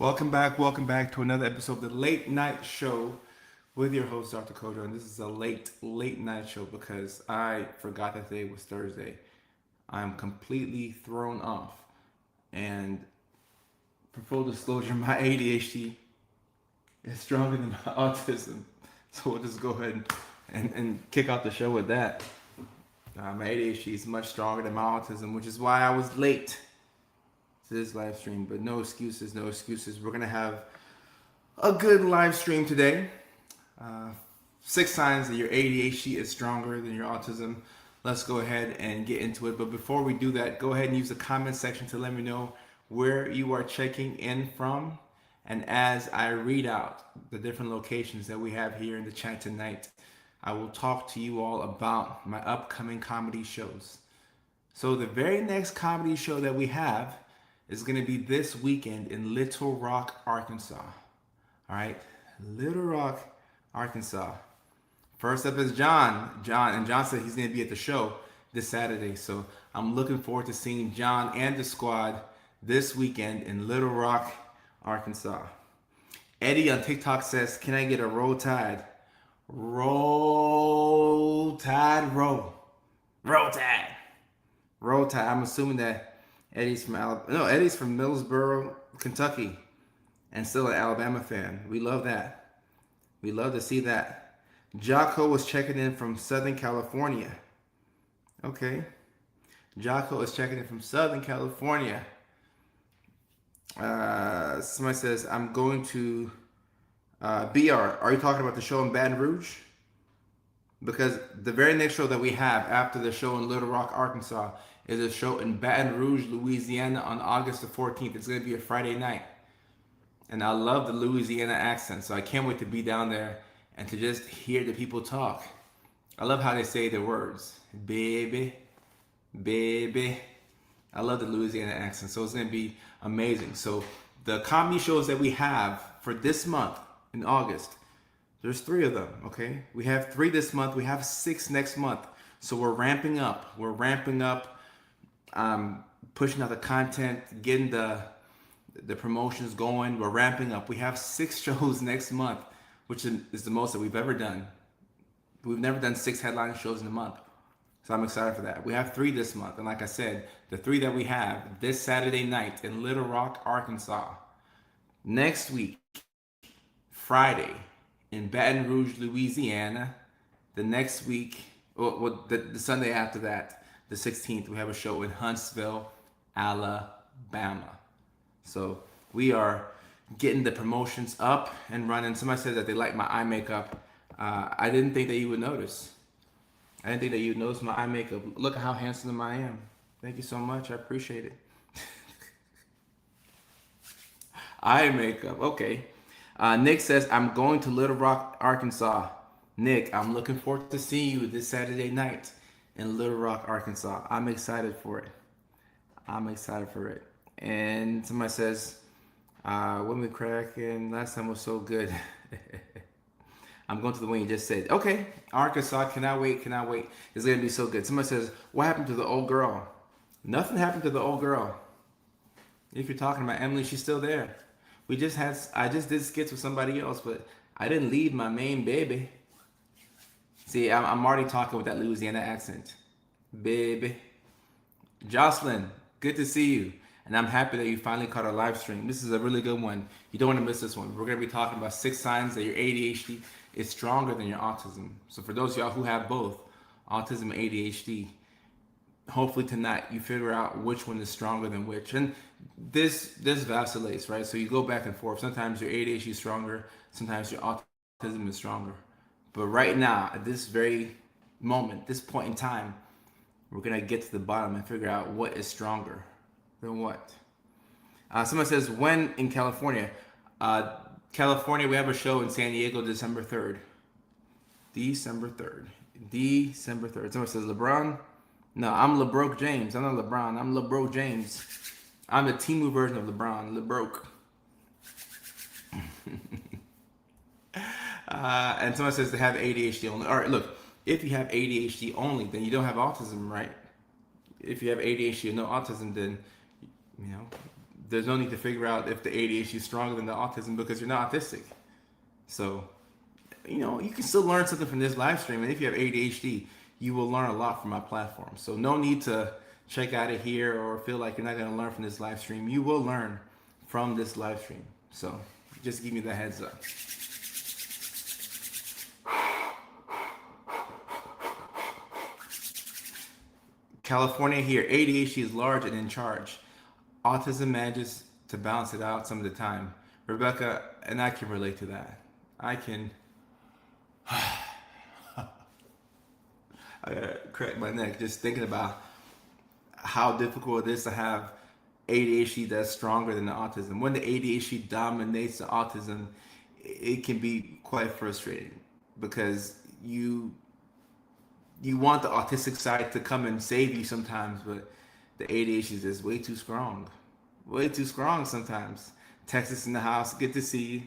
Welcome back to another episode of the Late Night Show with your host, Dr. Kojo. And this is a late night show because I forgot that today was Thursday. I'm completely thrown off. And for full disclosure, my ADHD is stronger than my autism. So we'll just go ahead and kick off the show with that. My ADHD is much stronger than my autism, which is why I was late to this live stream. But no excuses, no excuses. We're going to have a good live stream today. 6 signs that your ADHD is stronger than your autism. Let's go ahead and get into it. But before we do that, go ahead and use the comment section to let me know where you are checking in from. And as I read out the different locations that we have here in the chat tonight, I will talk to you all about my upcoming comedy shows. So the very next comedy show that we have is going to be this weekend in Little Rock, Arkansas. All right, Little Rock, Arkansas. First up is John, and John said he's going to be at the show this Saturday. So I'm looking forward to seeing John and the squad this weekend in Little Rock, Arkansas. Eddie on TikTok says, "Can I get a Roll Tide?" Roll Tide, roll. Roll Tide. Roll Tide. I'm assuming that Eddie's from Alabama. No, Eddie's from Millsboro, Kentucky, and still an Alabama fan. We love that. We love to see that. Jocko was checking in from Southern California. Okay. Jocko is checking in from Southern California. Somebody says, "I'm going to BR." Are you talking about the show in Baton Rouge? Because the very next show that we have after the show in Little Rock, Arkansas, is a show in Baton Rouge, Louisiana on August the 14th. It's going to be a Friday night. And I love the Louisiana accent, so I can't wait to be down there and to just hear the people talk. I love how they say their words. Baby, baby. I love the Louisiana accent, so it's going to be amazing. So the comedy shows that we have for this month in August, there's 3 of them, okay? We have 3 this month. We have 6 next month. So we're ramping up. Pushing out the content, getting the promotions going. We're ramping up. We have 6 shows next month, which is the most that we've ever done. We've never done 6 headline shows in a month. So I'm excited for that. We have 3 this month. And like I said, the 3 that we have this Saturday night in Little Rock, Arkansas. Next week, Friday, in Baton Rouge, Louisiana. The next week, the Sunday after that, the 16th, we have a show in Huntsville, Alabama. So we are getting the promotions up and running. Somebody said that they like my eye makeup. I didn't think that you would notice. I didn't think that you'd notice my eye makeup. Look at how handsome I am. Thank you so much. I appreciate it. Eye makeup. Okay. Nick says, "I'm going to Little Rock, Arkansas." Nick, I'm looking forward to seeing you this Saturday night in Little Rock, Arkansas. I'm excited for it. And somebody says, "When we cracking, last time was so good." I'm going to the one you just said. Okay, Arkansas, cannot wait. It's going to be so good. Somebody says, "What happened to the old girl?" Nothing happened to the old girl. If you're talking about Emily, she's still there. I just did skits with somebody else, but I didn't leave my main baby. See, I'm already talking with that Louisiana accent. Baby. Jocelyn, good to see you. And I'm happy that you finally caught our live stream. This is a really good one. You don't want to miss this one. We're going to be talking about 6 signs that your ADHD is stronger than your autism. So for those of y'all who have both autism and ADHD, hopefully tonight you figure out which one is stronger than which. And this vacillates, right? So you go back and forth. Sometimes your ADHD is stronger. Sometimes your autism is stronger. But right now, at this very moment, this point in time, we're going to get to the bottom and figure out what is stronger than what. Someone says, "When in California?" California, we have a show in San Diego, December 3rd. December 3rd. Someone says, "LeBron?" No, I'm LeBroke James. I'm not LeBron. I'm LeBroke James. I'm the Timu version of LeBron. LeBroke. And someone says they have ADHD only. All right, look. If you have ADHD only, then you don't have autism, right? If you have ADHD and no autism, then there's no need to figure out if the ADHD is stronger than the autism because you're not autistic. So, you can still learn something from this live stream. And if you have ADHD, you will learn a lot from my platform. So no need to check out of here or feel like you're not going to learn from this live stream. You will learn from this live stream. So just give me the heads up. California here, ADHD is large and in charge. Autism manages to balance it out some of the time. Rebecca, and I can relate to that. I gotta crack my neck just thinking about how difficult it is to have ADHD that's stronger than the autism. When the ADHD dominates the autism, it can be quite frustrating because you want the autistic side to come and save you sometimes, but the ADHD is just way too strong. Way too strong sometimes. Texas in the house, good to see you.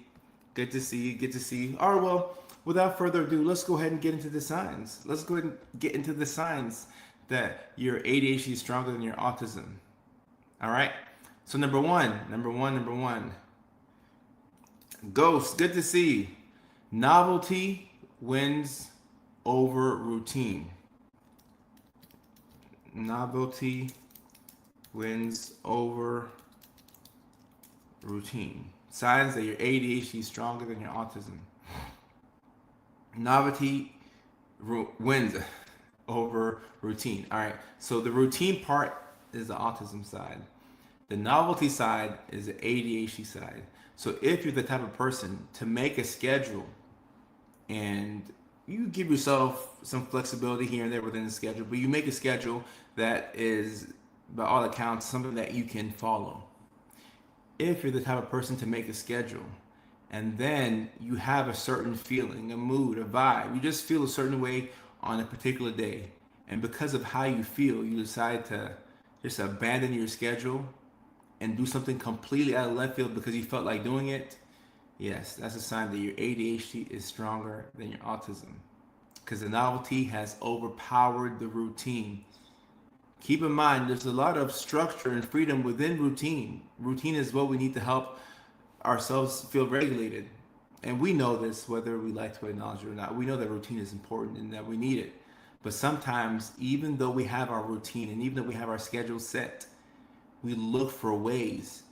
Good to see you, good to see you. All right, well, without further ado, let's go ahead and get into the signs. Let's go ahead and get into the signs that your ADHD is stronger than your autism. All right? So number one. Ghost, good to see you. Novelty wins over routine. Novelty wins over routine. Signs that your ADHD is stronger than your autism. Novelty wins over routine. All right. So the routine part is the autism side. The novelty side is the ADHD side. So if you're the type of person to make a schedule and you give yourself some flexibility here and there within the schedule, but you make a schedule that is, by all accounts, something that you can follow. If you're the type of person to make a schedule and then you have a certain feeling, a mood, a vibe, you just feel a certain way on a particular day, and because of how you feel, you decide to just abandon your schedule and do something completely out of left field because you felt like doing it, yes, that's a sign that your ADHD is stronger than your autism because the novelty has overpowered the routine. Keep in mind, there's a lot of structure and freedom within routine. Routine is what we need to help ourselves feel regulated. And we know this, whether we like to acknowledge it or not. We know that routine is important and that we need it. But sometimes, even though we have our routine and even though we have our schedule set, we look for ways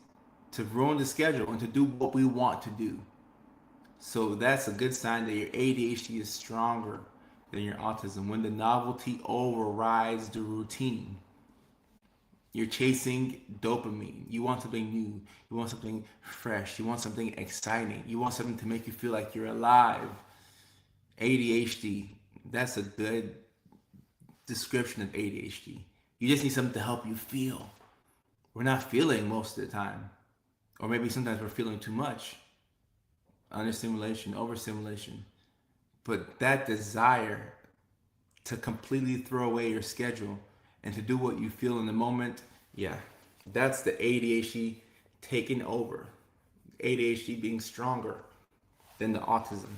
to ruin the schedule and to do what we want to do. So that's a good sign that your ADHD is stronger than your autism. When the novelty overrides the routine, you're chasing dopamine. You want something new. You want something fresh. You want something exciting. You want something to make you feel like you're alive. ADHD, that's a good description of ADHD. You just need something to help you feel. We're not feeling most of the time. Or maybe sometimes we're feeling too much. Understimulation, overstimulation. But that desire to completely throw away your schedule and to do what you feel in the moment, yeah, that's the ADHD taking over. ADHD being stronger than the autism.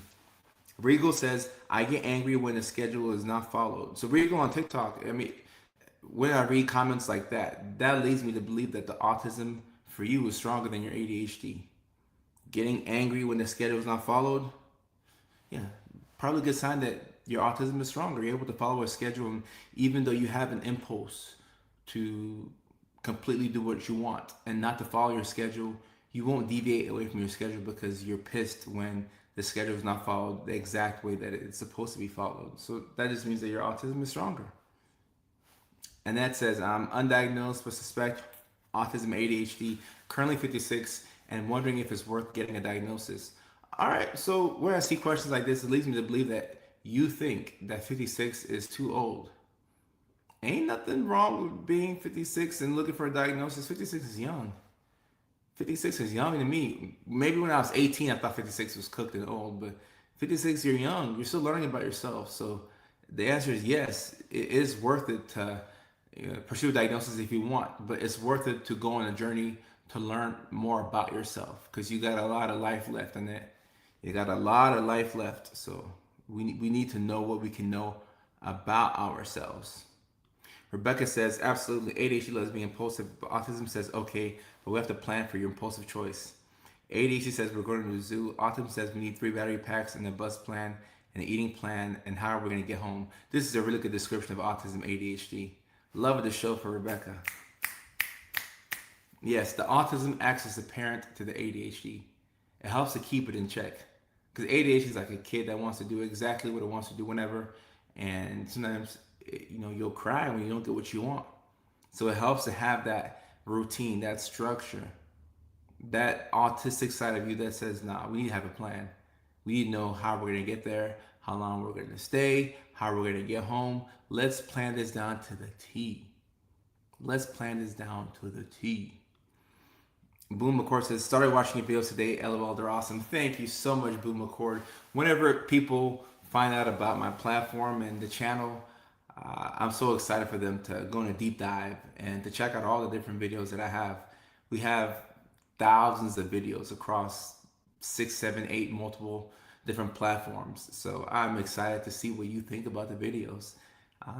Regal says, I get angry when the schedule is not followed. So Regal on TikTok, when I read comments like that, that leads me to believe that the autism for you is stronger than your ADHD. Getting angry when the schedule is not followed, yeah, probably a good sign that your autism is stronger. You're able to follow a schedule, and even though you have an impulse to completely do what you want and not to follow your schedule, you won't deviate away from your schedule because you're pissed when the schedule is not followed the exact way that it's supposed to be followed. So that just means that your autism is stronger. And that says, I'm undiagnosed but suspect autism ADHD, currently 56, and wondering if it's worth getting a diagnosis. All right, so when I see questions like this, it leads me to believe that you think that 56 is too old. Ain't nothing wrong with being 56 and looking for a diagnosis. 56 is young. 56 is young to me. Maybe when I was 18, I thought 56 was cooked and old, but 56, you're young. You're still learning about yourself. So the answer is yes, it is worth it to pursue a diagnosis if you want, but it's worth it to go on a journey to learn more about yourself because you got a lot of life left in it. You got a lot of life left. So we need to know what we can know about ourselves. Rebecca says, absolutely, ADHD loves being impulsive, but autism says, okay, but we have to plan for your impulsive choice. ADHD says we're going to the zoo. Autism says we need 3 battery packs and a bus plan, an eating plan, and how we're going to get home. This is a really good description of autism, ADHD. Love of the show for Rebecca. Yes, the autism acts as a parent to the ADHD. It helps to keep it in check. Because ADHD is like a kid that wants to do exactly what it wants to do whenever. And sometimes, you'll cry when you don't get what you want. So it helps to have that routine, that structure, that autistic side of you that says, nah, we need to have a plan. We need to know how we're going to get there, how long we're going to stay, how we're going to get home. Let's plan this down to the T. Let's plan this down to the T. Boom McCord says, started watching your videos today. LOL, they're awesome. Thank you so much, Boom McCord. Whenever people find out about my platform and the channel, I'm so excited for them to go in a deep dive and to check out all the different videos that I have. We have thousands of videos across 6, 7, 8 multiple different platforms. So I'm excited to see what you think about the videos.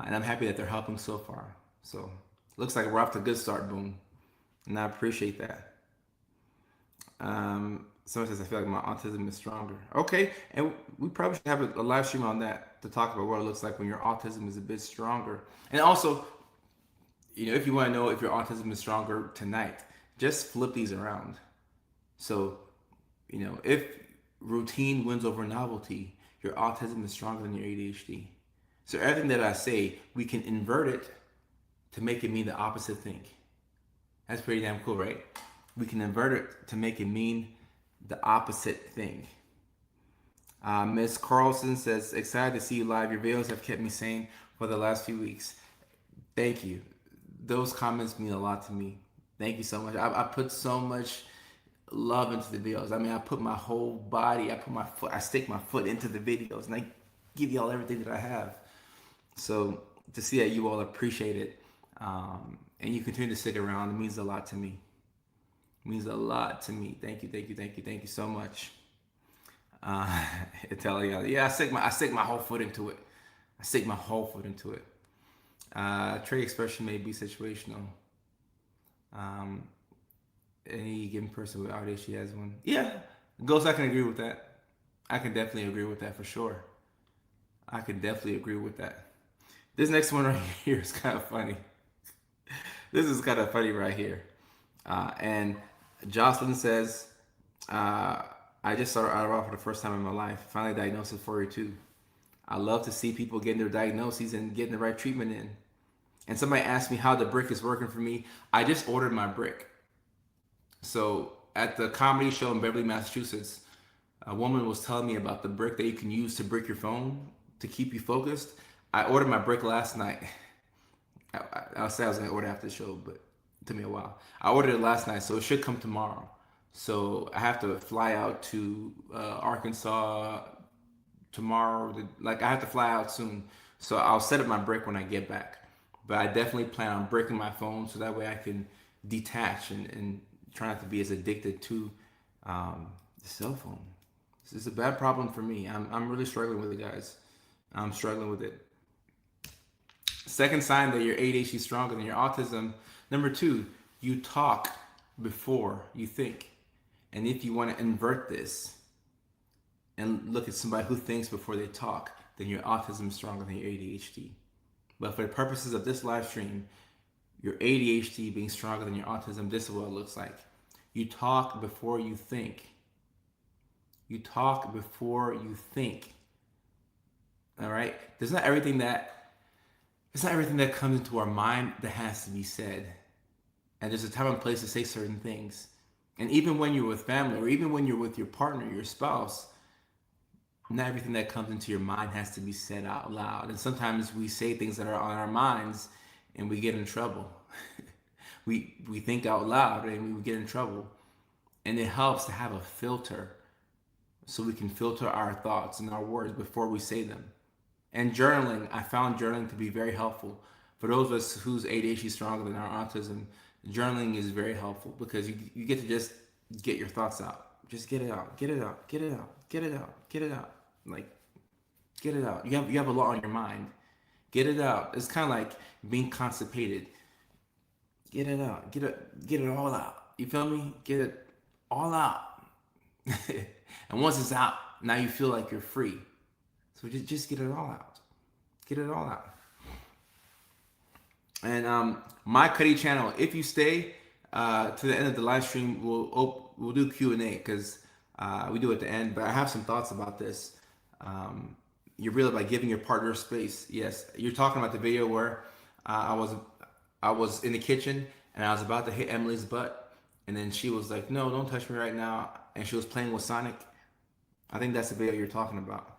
And I'm happy that they're helping so far. So looks like we're off to a good start, Boom. And I appreciate that. Someone says, I feel like my autism is stronger. Okay, and we probably should have a live stream on that to talk about what it looks like when your autism is a bit stronger. And also, if you want to know if your autism is stronger tonight, just flip these around. So, if routine wins over novelty, your autism is stronger than your ADHD. So everything that I say, we can invert it to make it mean the opposite thing. That's pretty damn cool, right? We can invert it to make it mean the opposite thing. Miss Carlson says, excited to see you live. Your videos have kept me sane for the last few weeks. Thank you. Those comments mean a lot to me. Thank you so much. I put so much love into the videos. I mean, I put my whole body, I stick my foot into the videos, and I give y'all everything that I have. So to see that you all appreciate it, and you continue to stick around, it means a lot to me. It means a lot to me. Thank you so much. Italia, yeah, I stick my whole foot into it. Trade expression may be situational. Any given person with ADHD has one. Yeah, Ghost, I can agree with that. I can definitely agree with that for sure. I can definitely agree with that. This next one right here is kind of funny. This is kind of funny right here. And Jocelyn says, I just started Adderall for the first time in my life. Finally diagnosed at 42. I love to see people getting their diagnoses and getting the right treatment in. And somebody asked me how the brick is working for me. I just ordered my brick. So at the comedy show in Beverly, Massachusetts, a woman was telling me about the brick that you can use to brick your phone to keep you focused. I ordered my brick last night. I'll say I was going to order after the show, but it took me a while. I ordered it last night, so it should come tomorrow. So I have to fly out to Arkansas tomorrow. I have to fly out soon. So I'll set up my brick when I get back. But I definitely plan on breaking my phone so that way I can detach and try not to be as addicted to the cell phone. This is a bad problem for me. I'm really struggling with it, guys. I'm struggling with it. Second sign that your ADHD is stronger than your autism. Number 2, you talk before you think. And if you want to invert this and look at somebody who thinks before they talk, then your autism is stronger than your ADHD. But for the purposes of this live stream, your ADHD being stronger than your autism, this is what it looks like. You talk before you think. You talk before you think. All right? It's not everything that comes into our mind that has to be said. And there's a time and place to say certain things. And even when you're with family, or even when you're with your partner, your spouse, not everything that comes into your mind has to be said out loud. And sometimes we say things that are on our minds and we get in trouble. we think out loud and we get in trouble. And it helps to have a filter so we can filter our thoughts and our words before we say them. And journaling, I found journaling to be very helpful. For those of us whose ADHD is stronger than our autism, journaling is very helpful because you get to just get your thoughts out. Just get it out. Like, get it out. You have a lot on your mind. Get it out. It's kind of like being constipated. Get it out. Get it all out. You feel me? Get it all out. And once it's out, now you feel like you're free. So just get it all out. Get it all out. And my Cuddy channel, if you stay to the end of the live stream, we'll do Q&A because we do at the end. But I have some thoughts about this. You're really by giving your partner space. Yes, you're talking about the video where I was in the kitchen and I was about to hit Emily's butt, and then she was like, "No, don't touch me right now," and she was playing with Sonic. I think that's the video you're talking about.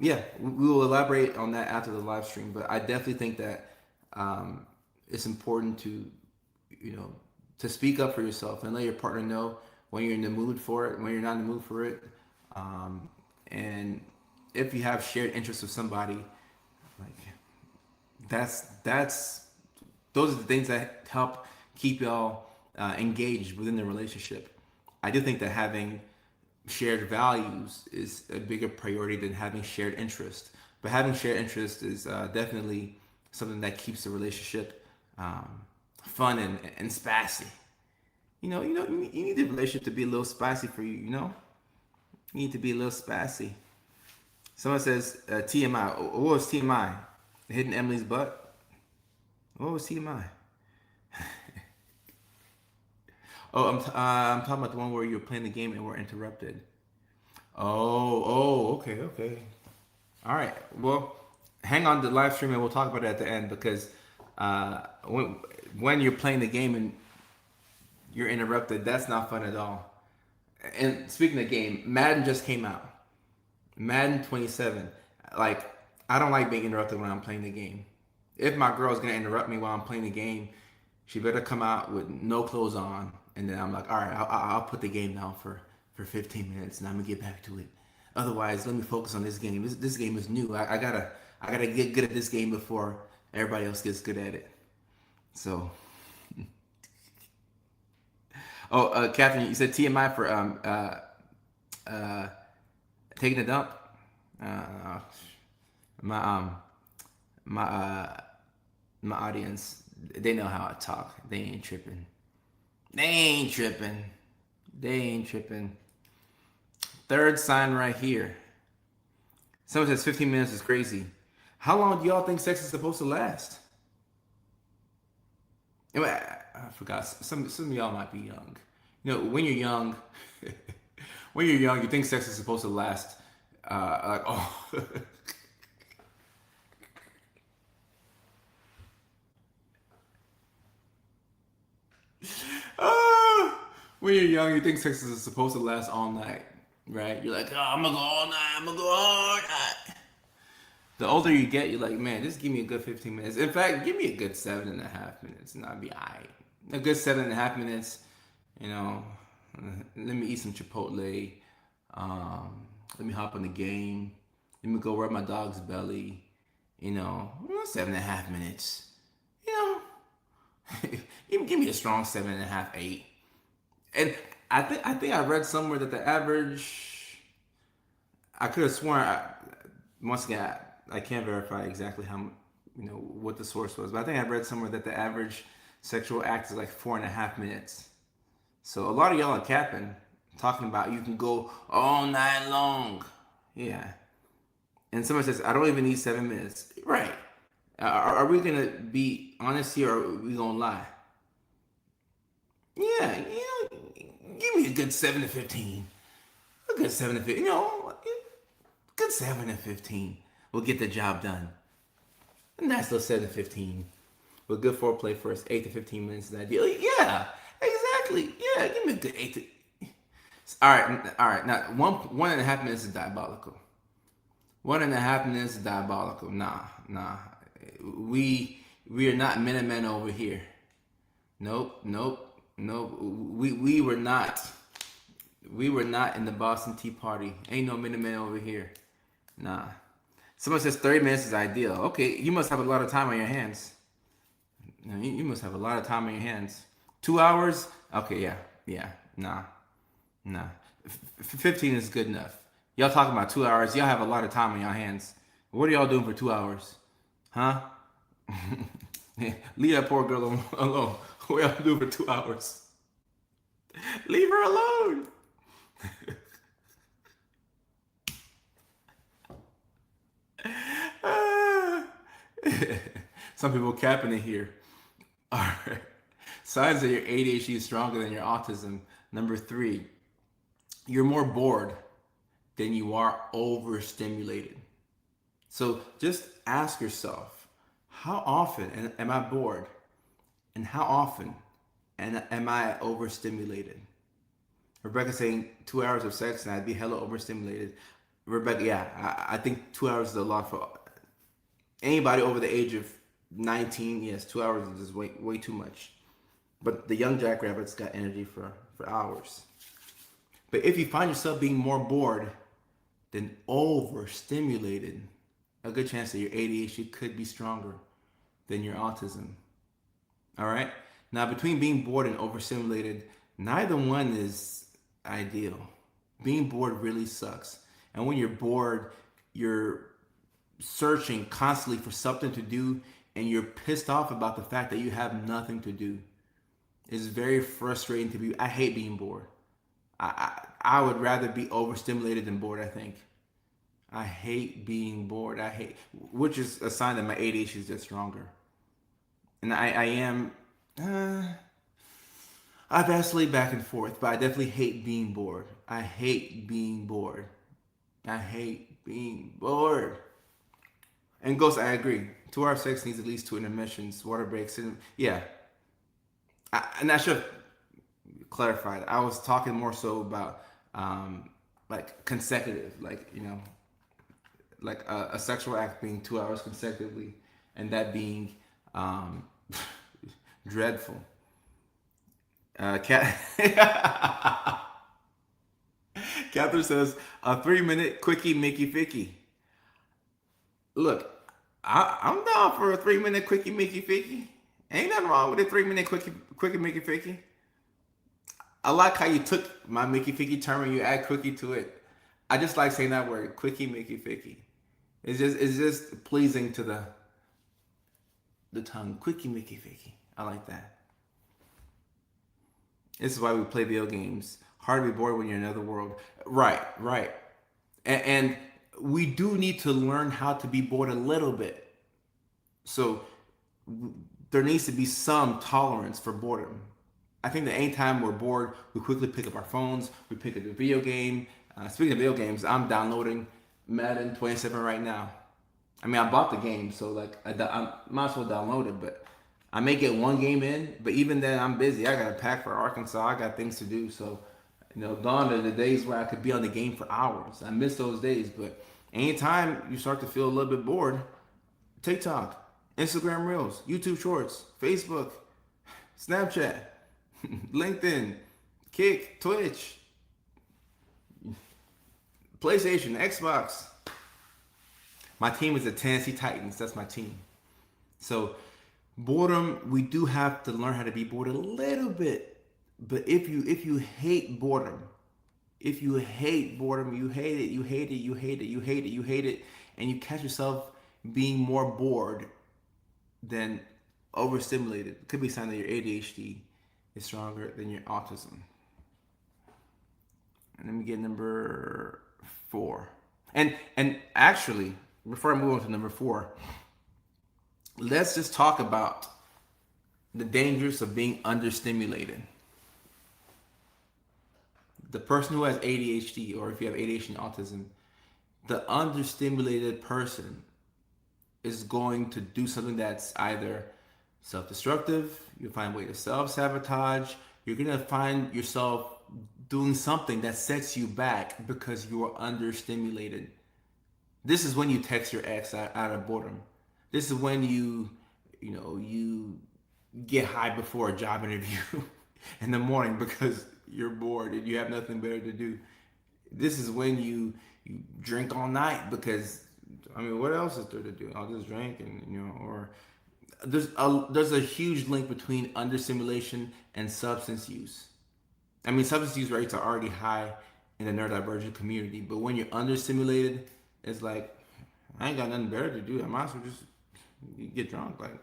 Yeah, we will elaborate on that after the live stream, but I definitely think that it's important to, to speak up for yourself and let your partner know when you're in the mood for it, when you're not in the mood for it, and if you have shared interests with somebody, like those are the things that help keep y'all engaged within the relationship. I do think that having shared values is a bigger priority than having shared interest. But having shared interest is definitely something that keeps the relationship fun and spicy. You need the relationship to be a little spicy for you. You need to be a little spicy. Someone says TMI. What was TMI? Hitting Emily's butt. What was TMI? Oh, I'm talking about the one where you're playing the game and we're interrupted. Okay. All right. Well, hang on to the live stream and we'll talk about it at the end because when you're playing the game and you're interrupted, that's not fun at all. And speaking of game, Madden just came out. Madden 27. Like, I don't like being interrupted when I'm playing the game. If my girl's gonna interrupt me while I'm playing the game, she better come out with no clothes on. And then I'm like, all right, I'll put the game down for 15 minutes and I'm gonna get back to it. Otherwise, let me focus on this game. This game is new. I gotta get good at this game before everybody else gets good at it. So, Catherine, you said TMI for taking a dump. My audience, they know how I talk. They ain't tripping. Third sign right here. Someone says 15 minutes is crazy. How long do y'all think sex is supposed to last? Anyway, I forgot. Some of y'all might be young. When you're young, you think sex is supposed to last like when you're young, you think sex is supposed to last all night, right? You're like, I'm gonna go all night. I'm gonna go all night. The older you get, you're like, man, just give me a good 15 minutes. In fact, give me a good 7.5 minutes, and I'll be alright. A good 7.5 minutes. Let me eat some Chipotle. Let me hop on the game. Let me go rub my dog's belly. 7.5 minutes. Give me a strong 7.5, 8. And I think I read somewhere that the average. I could have sworn. Once again, I can't verify exactly how what the source was, but I think I read somewhere that the average sexual act is like 4.5 minutes. So a lot of y'all are capping, talking about you can go all night long. Yeah. And someone says, I don't even need 7 minutes. Right. Are we going to be honest here or are we going to lie? Yeah. Give me a good 7 to 15. A good 7 to 15. Good 7 to 15. We'll get the job done. A nice little 7 to 15. With good foreplay first, 8 to 15 minutes is ideal. Yeah. Exactly. Yeah. Give me a good 8 to... All right. Now, 1.5 minutes is diabolical. 1.5 minutes is diabolical. Nah. We are not Minutemen over here. Nope. We were not in the Boston Tea Party. Ain't no Minutemen over here. Nah. Someone says 30 minutes is ideal. Okay, you must have a lot of time on your hands. You must have a lot of time on your hands. 2 hours? Okay, yeah. Nah. 15 is good enough. Y'all talking about 2 hours. Y'all have a lot of time on your hands. What are y'all doing for 2 hours? Huh? Leave that poor girl alone. What y'all do for 2 hours? Leave her alone. Ah. Some people capping it here. All right. Signs that your ADHD is stronger than your autism. Number three, you're more bored than you are overstimulated. So just ask yourself, how often am I bored? And how often am I overstimulated? Rebecca saying 2 hours of sex and I'd be hella overstimulated. Rebecca, yeah, I think 2 hours is a lot for anybody over the age of 19. Yes, 2 hours is just way too much. But the young jackrabbits got energy for hours. But if you find yourself being more bored than overstimulated, a good chance that your ADHD could be stronger than your autism. All right? Now, between being bored and overstimulated, neither one is ideal. Being bored really sucks. And when you're bored, you're searching constantly for something to do and you're pissed off about the fact that you have nothing to do. It's very frustrating to be. I hate being bored. I would rather be overstimulated than bored, I think. I hate being bored. Which is a sign that my ADHD is just stronger. And I am, I vacillate back and forth, but I definitely hate being bored. I hate being bored. I hate being bored. And Ghost, I agree. 2 hour sex needs at least 2 intermissions, water breaks, and yeah. And I should have clarified. I was talking more so about like consecutive, like like a sexual act being 2 hours consecutively, and that being dreadful. Cat Catherine says a 3 minute quickie Mickey Ficky. Look, I'm down for a 3 minute quickie Mickey Ficky. Ain't nothing wrong with a 3 minute quickie Mickey Ficky. I like how you took my Mickey Ficky term and you add quickie to it. I just like saying that word, quickie Mickey Ficky. It's just pleasing to the tongue. Quickie Mickey Ficky. I like that. This is why we play video games. Hard to be bored when you're in another world. Right, right. And we do need to learn how to be bored a little bit. So there needs to be some tolerance for boredom. I think that anytime we're bored, we quickly pick up our phones, we pick up a video game. Speaking of video games, I'm downloading Madden 27 right now. I mean, I bought the game, so like I might as well download it, but I may get one game in, but even then I'm busy. I got a pack for Arkansas. I got things to do, so gone are the days where I could be on the game for hours. I miss those days, but anytime you start to feel a little bit bored, TikTok, Instagram Reels, YouTube Shorts, Facebook, Snapchat, LinkedIn, Kick, Twitch, PlayStation, Xbox. My team is the Tennessee Titans. That's my team. So boredom, we do have to learn how to be bored a little bit. But if you hate boredom, you hate it, and you catch yourself being more bored than overstimulated, it could be a sign that your ADHD is stronger than your autism. And let me get number 4. And actually, before I move on to number 4, let's just talk about the dangers of being understimulated. The person who has ADHD, or if you have ADHD and autism, the understimulated person is going to do something that's either self-destructive, you'll find a way to self-sabotage, you're going to find yourself doing something that sets you back because you are understimulated. This is when you text your ex out of boredom. This is when you get high before a job interview in the morning because you're bored and you have nothing better to do. This is when you drink all night because, I mean, what else is there to do? I'll just drink or there's a huge link between understimulation and substance use. I mean, substance use rates are already high in the neurodivergent community, but when you're understimulated, it's like, I ain't got nothing better to do. I might as well just You get drunk. Like,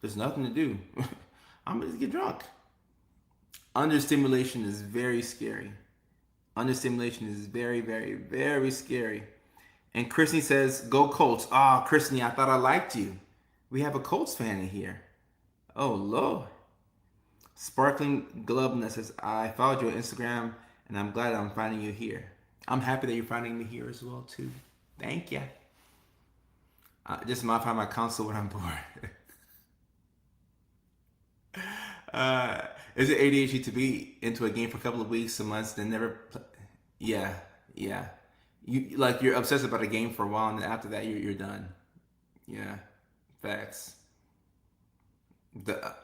there's nothing to do. I'm gonna just get drunk. Understimulation is very scary. Understimulation is very, very, very scary. And Christy says, "Go Colts." Ah, oh, Christy, I thought I liked you. We have a Colts fan in here. Oh Lord. Sparkling Gloveness says, "I followed you on Instagram, and I'm glad I'm finding you here. I'm happy that you're finding me here as well too. Thank you. Just modify my console when I'm bored." Is it ADHD to be into a game for a couple of weeks, some months, then never? Yeah, yeah. You're obsessed about a game for a while, and then after that, you're done. Yeah, facts. The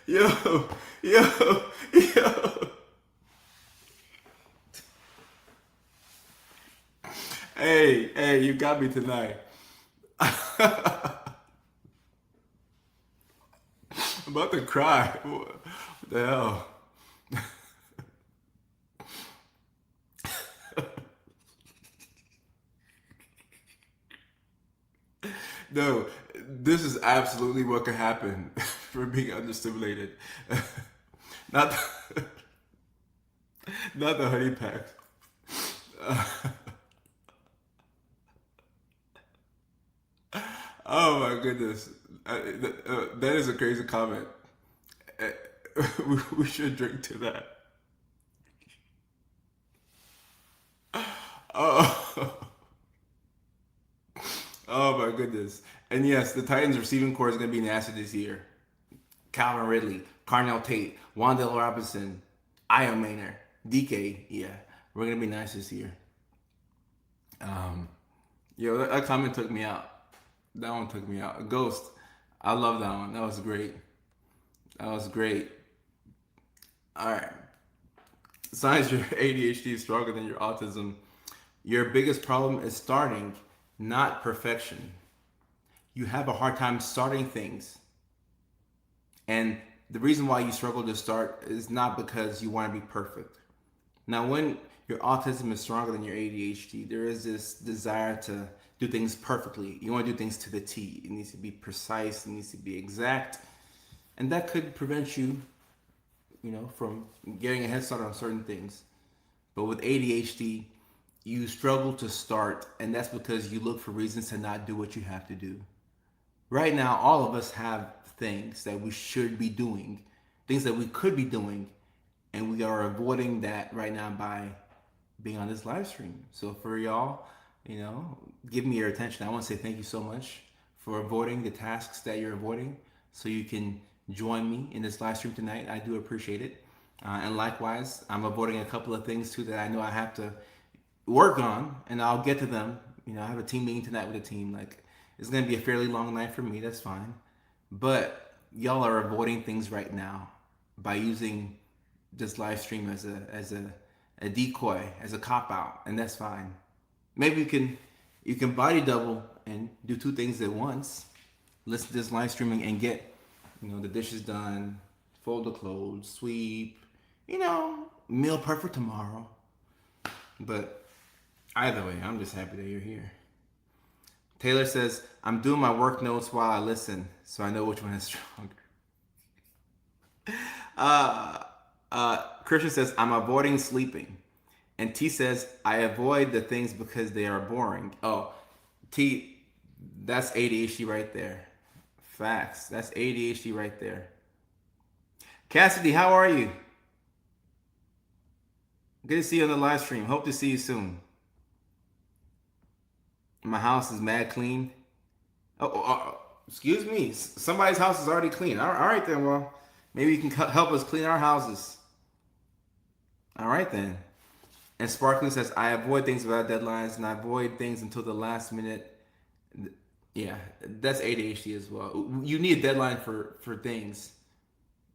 yo, yo, yo. Hey, you got me tonight. I'm about to cry. What the hell? No, this is absolutely what could happen for being understimulated. Not the, not the honey pack. Oh my goodness. That is a crazy comment. Uh, we should drink to that. Oh, oh my goodness. And yes, the Titans receiving core is going to be nasty this year. Calvin Ridley, Carnell Tate, Wandale Robinson, Io Maynor, DK. Yeah, we're going to be nice this year. Um, that comment took me out. That one took me out. Ghost. I love that one. That was great. That was great. All right. Signs your ADHD is stronger than your autism. Your biggest problem is starting, not perfection. You have a hard time starting things. And the reason why you struggle to start is not because you want to be perfect. Now, when your autism is stronger than your ADHD, there is this desire to do things perfectly. You want to do things to the T. It needs to be precise, it needs to be exact. And that could prevent you, from getting a head start on certain things. But with ADHD, you struggle to start, and that's because you look for reasons to not do what you have to do. Right now, all of us have things that we should be doing, things that we could be doing, and we are avoiding that right now by being on this live stream. So for y'all, give me your attention. I want to say thank you so much for avoiding the tasks that you're avoiding so you can join me in this live stream tonight. I do appreciate it. And likewise, I'm avoiding a couple of things too that I know I have to work on, and I'll get to them. I have a team meeting tonight with a team. Like, it's going to be a fairly long night for me. That's fine. But y'all are avoiding things right now by using this live stream as a decoy, as a cop out, and that's fine. Maybe you can body double and do two things at once. Listen to this live streaming and get the dishes done, fold the clothes, sweep, meal prep for tomorrow. But either way, I'm just happy that you're here. Taylor says, "I'm doing my work notes while I listen, so I know which one is stronger." Christian says, "I'm avoiding sleeping." And T says, "I avoid the things because they are boring." Oh, T, that's ADHD right there. Facts. That's ADHD right there. Cassidy, how are you? Good to see you on the live stream. Hope to see you soon. My house is mad clean. Excuse me. Somebody's house is already clean. All right then. Well, maybe you can help us clean our houses. All right then. And Sparkling says, "I avoid things without deadlines, and I avoid things until the last minute." Yeah, that's ADHD as well. You need a deadline for things.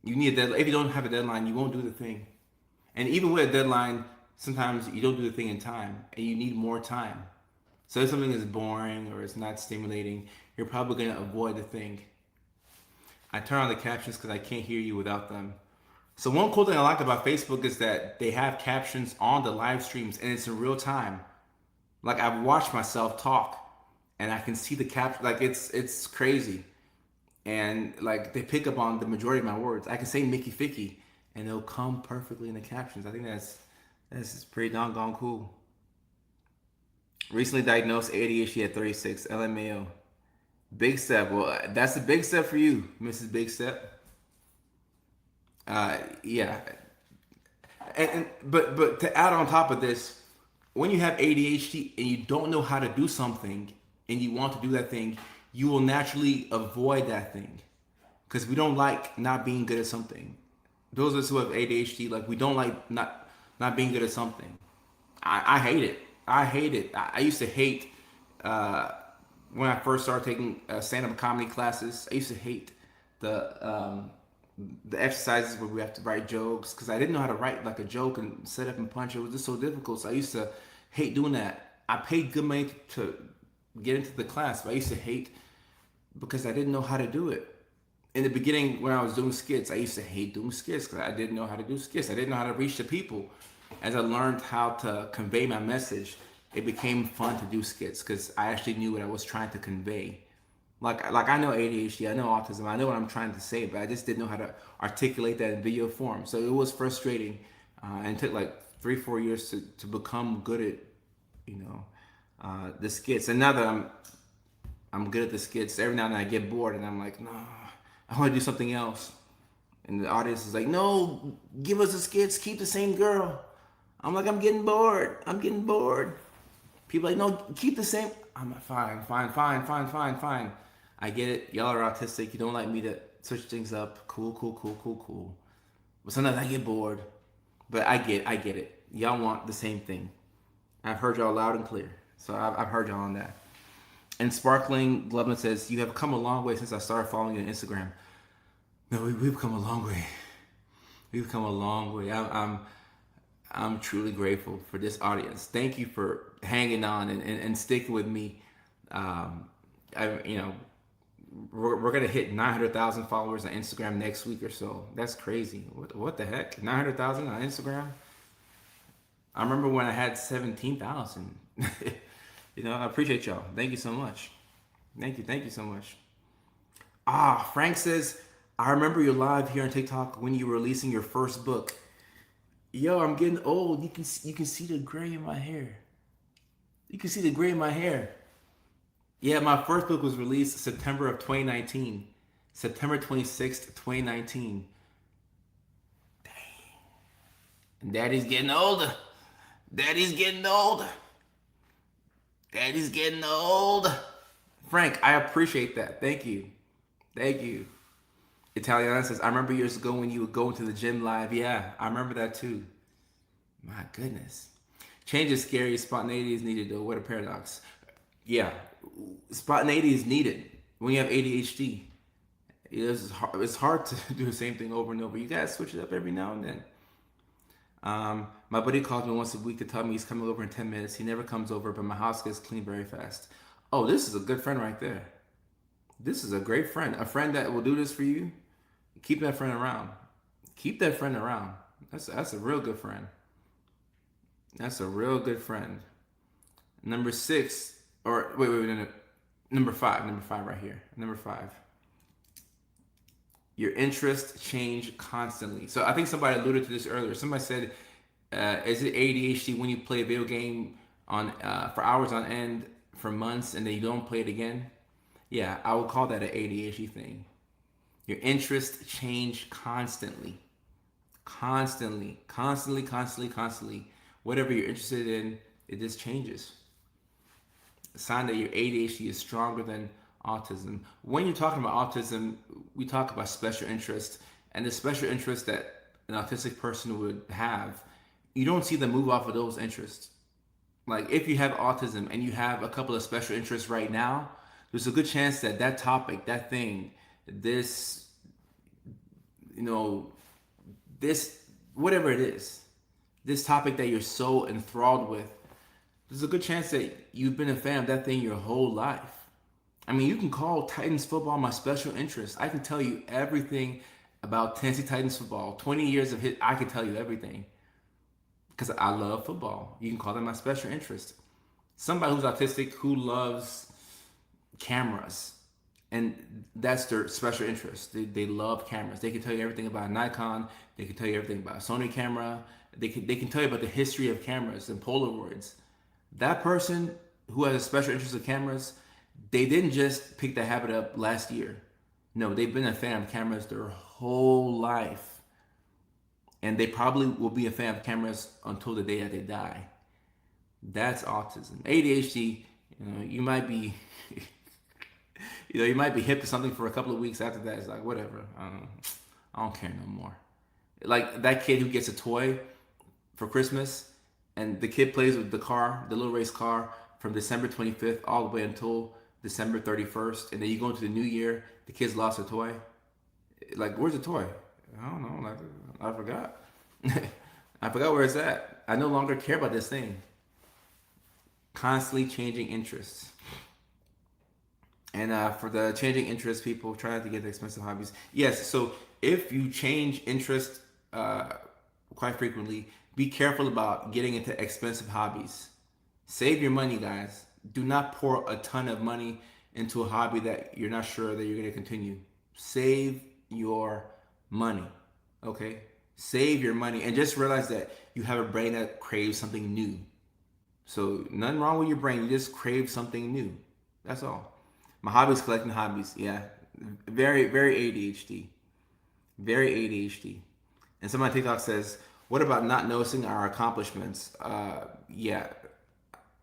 You need a deadline. If you don't have a deadline, you won't do the thing. And even with a deadline, sometimes you don't do the thing in time and you need more time. So if something is boring or it's not stimulating, you're probably going to avoid the thing. I turn on the captions because I can't hear you without them. So one cool thing I like about Facebook is that they have captions on the live streams and it's in real time. Like I've watched myself talk and I can see the cap. Like it's crazy. And like they pick up on the majority of my words. I can say Mickey Ficky and they'll come perfectly in the captions. I think that's pretty doggone cool. Recently diagnosed ADHD at 36. LMAO. Big step. Well, that's a big step for you, Mrs. Big Step. Yeah. But to add on top of this, when you have ADHD and you don't know how to do something and you want to do that thing, you will naturally avoid that thing because we don't like not being good at something. Those of us who have ADHD, like we don't like not being good at something. I hate it. I hate it. I used to hate when I first started taking stand-up comedy classes. I used to hate the exercises where we have to write jokes because I didn't know how to write like a joke and set up and punch. It was just so difficult. So I used to hate doing that. I paid good money to get into the class, but I used to hate because I didn't know how to do it. In the beginning, when I was doing skits, I used to hate doing skits because I didn't know how to do skits. I didn't know how to reach the people. As I learned how to convey my message, it became fun to do skits because I actually knew what I was trying to convey. Like I know ADHD, I know autism, I know what I'm trying to say, but I just didn't know how to articulate that in video form. So it was frustrating, and it took like 3-4 years to become good at, the skits. And now that I'm good at the skits, every now and then I get bored and I'm like, no, I want to do something else. And the audience is like, no, give us the skits, keep the same girl. I'm like, I'm getting bored. I'm getting bored. People are like, no, keep the same. I'm like, fine. I get it. Y'all are autistic. You don't like me to switch things up. Cool. But sometimes I get bored. But I get it. Y'all want the same thing. I've heard y'all loud and clear. So I've heard y'all on that. And Sparkling Gloveman says, you have come a long way since I started following you on Instagram. No, we've come a long way. We've come a long way. I'm truly grateful for this audience. Thank you for hanging on and sticking with me. We're gonna hit 900,000 followers on Instagram next week or so. That's crazy. What the heck? 900,000 on Instagram? I remember when I had 17,000. I appreciate y'all. Thank you so much. Thank you so much. Frank says, I remember you live here on TikTok when you were releasing your first book. Yo, I'm getting old. You can see the gray in my hair. You can see the gray in my hair. Yeah, my first book was released September of 2019. September 26th, 2019. Dang. And Daddy's getting older. Daddy's getting older. Daddy's getting old. Frank, I appreciate that. Thank you. Italiana says, I remember years ago when you would go into the gym live. Yeah, I remember that too. My goodness. Change is scary. Spontaneity is needed though. What a paradox. Yeah, spontaneity is needed when you have ADHD. It's hard to do the same thing over and over. You gotta switch it up every now and then. My buddy calls me once a week to tell me he's coming over in 10 minutes. He never comes over, but my house gets clean very fast. Oh, this is a good friend right there. This is a great friend. A friend that will do this for you. Keep that friend around. That's a real good friend. That's a real good friend. Number 6, or wait, no. Number 5 right here. Number 5. Your interests change constantly. So I think somebody alluded to this earlier. Somebody said, is it ADHD when you play a video game for hours on end for months and then you don't play it again? Yeah, I would call that an ADHD thing. Your interests change constantly. Constantly. Whatever you're interested in, it just changes. A sign that your ADHD is stronger than autism. When you're talking about autism, we talk about special interest, and the special interest that an autistic person would have, you don't see them move off of those interests. Like if you have autism and you have a couple of special interests right now, there's a good chance that that topic, that thing, this, whatever it is, this topic that you're so enthralled with, there's a good chance that you've been a fan of that thing your whole life. I mean, you can call Titans football my special interest. I can tell you everything about Tennessee Titans football. 20 years of hit, I can tell you everything because I love football. You can call that my special interest. Somebody who's autistic who loves cameras, and that's their special interest. They love cameras. They can tell you everything about Nikon. They can tell you everything about a Sony camera. They can tell you about the history of cameras and Polaroids. That person who has a special interest in cameras, they didn't just pick that habit up last year. No, they've been a fan of cameras their whole life. And they probably will be a fan of cameras until the day that they die. That's autism. ADHD, you might be you might be hip to something for a couple of weeks. After that, it's like, whatever. I don't care no more. Like that kid who gets a toy for Christmas, and the kid plays with the car, the little race car, from December 25th all the way until December 31st, and then you go into the new year, the kid's lost a toy. Like, where's the toy? I don't know. Like, I forgot. I forgot where it's at. I no longer care about this thing. Constantly changing interests. And for the changing interests, people try not to get the expensive hobbies. Yes, so if you change interest quite frequently, be careful about getting into expensive hobbies. Save your money, guys. Do not pour a ton of money into a hobby that you're not sure that you're going to continue. Save your money, okay? Save your money, and just realize that you have a brain that craves something new. So nothing wrong with your brain. You just crave something new. That's all. My hobby is collecting hobbies. Yeah, very, very ADHD. Very ADHD. And someone on TikTok says, "What about not noticing our accomplishments?" Yeah,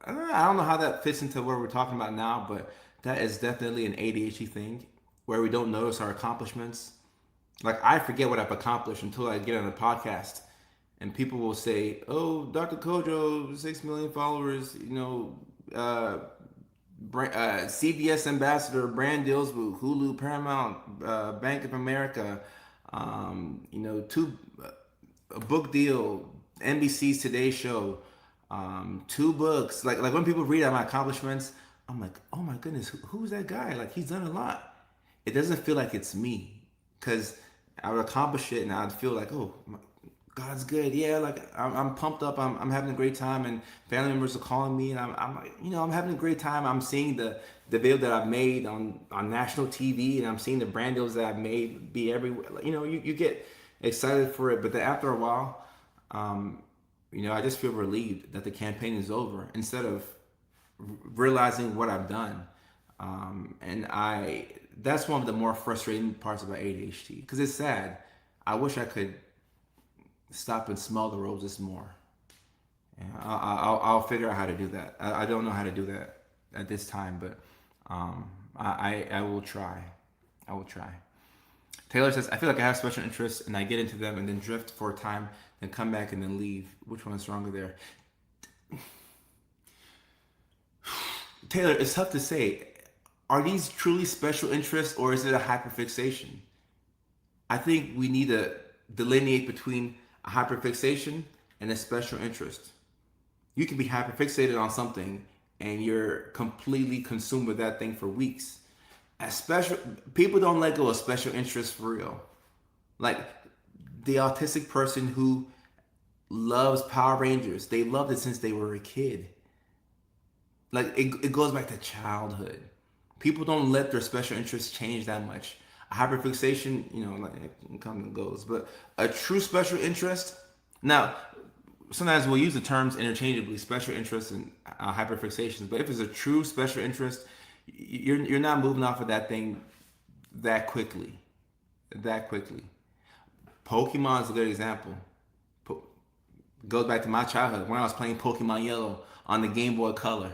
I don't know how that fits into what we're talking about now, but that is definitely an ADHD thing where we don't notice our accomplishments. Like, I forget what I've accomplished until I get on a podcast, and people will say, "Oh, Dr. Kojo, 6 million followers, CBS ambassador, brand deals with Hulu, Paramount, Bank of America, a book deal, NBC's Today Show, 2 books." Like when people read out my accomplishments, I'm like, oh my goodness, who's that guy? Like, he's done a lot. It doesn't feel like it's me, because I would accomplish it and I'd feel like, oh, God's good. Yeah, like I'm pumped up. I'm having a great time, and family members are calling me, and I'm like, I'm having a great time. I'm seeing the video that I've made on national TV, and I'm seeing the brand deals that I've made be everywhere. You get excited for it, but then after a while, I just feel relieved that the campaign is over instead of realizing what I've done. And that's one of the more frustrating parts about ADHD, because it's sad. I wish I could stop and smell the roses more. Yeah, I'll figure out how to do that. I don't know how to do that at this time, but I will try. I will try. Taylor says, "I feel like I have special interests and I get into them and then drift for a time, then come back and then leave. Which one is stronger there?" Taylor, it's tough to say. Are these truly special interests, or is it a hyperfixation? I think we need to delineate between a hyperfixation and a special interest. You can be hyperfixated on something and you're completely consumed with that thing for weeks. People don't let go of special interests for real. Like the autistic person who loves Power Rangers, they loved it since they were a kid. Like it goes back to childhood. People don't let their special interests change that much. A hyperfixation, like it comes and goes. But a true special interest, now, sometimes we'll use the terms interchangeably, special interest and hyperfixations. But if it's a true special interest, you're not moving off of that thing that quickly. That quickly. Pokemon is a good example. Goes back to my childhood when I was playing Pokemon Yellow on the Game Boy Color.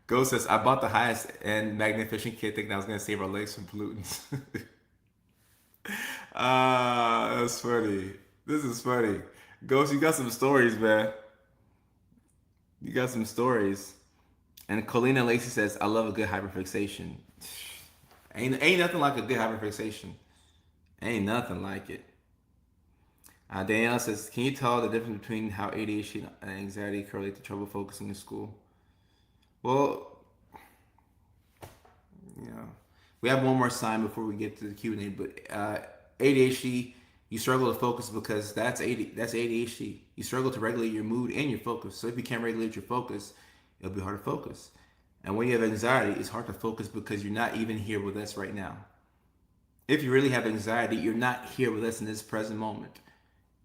Ghost says, "I bought the highest end magnificent kit thinking I was going to save our legs from pollutants." That's funny. This is funny. Ghost, you got some stories, man. You got some stories. And Colina Lacey says, "I love a good hyperfixation." Ain't nothing like a good hyperfixation. Ain't nothing like it. Danielle says, can you tell the difference between how ADHD and anxiety correlate to trouble focusing in school? Well, yeah, we have one more sign before we get to the Q&A. But ADHD, you struggle to focus because that's ADHD. You struggle to regulate your mood and your focus. So if you can't regulate your focus, it'll be hard to focus. And when you have anxiety, it's hard to focus because you're not even here with us right now. If you really have anxiety, you're not here with us in this present moment.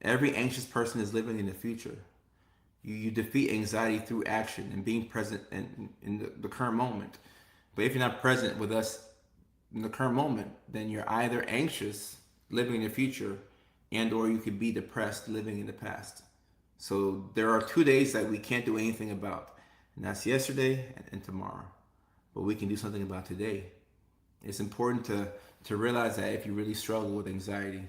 Every anxious person is living in the future. You defeat anxiety through action and being present in the current moment. But if you're not present with us in the current moment, then you're either anxious, living in the future, and or you could be depressed, living in the past. So there are 2 days that we can't do anything about, and that's yesterday and tomorrow. But we can do something about today. It's important to realize that if you really struggle with anxiety.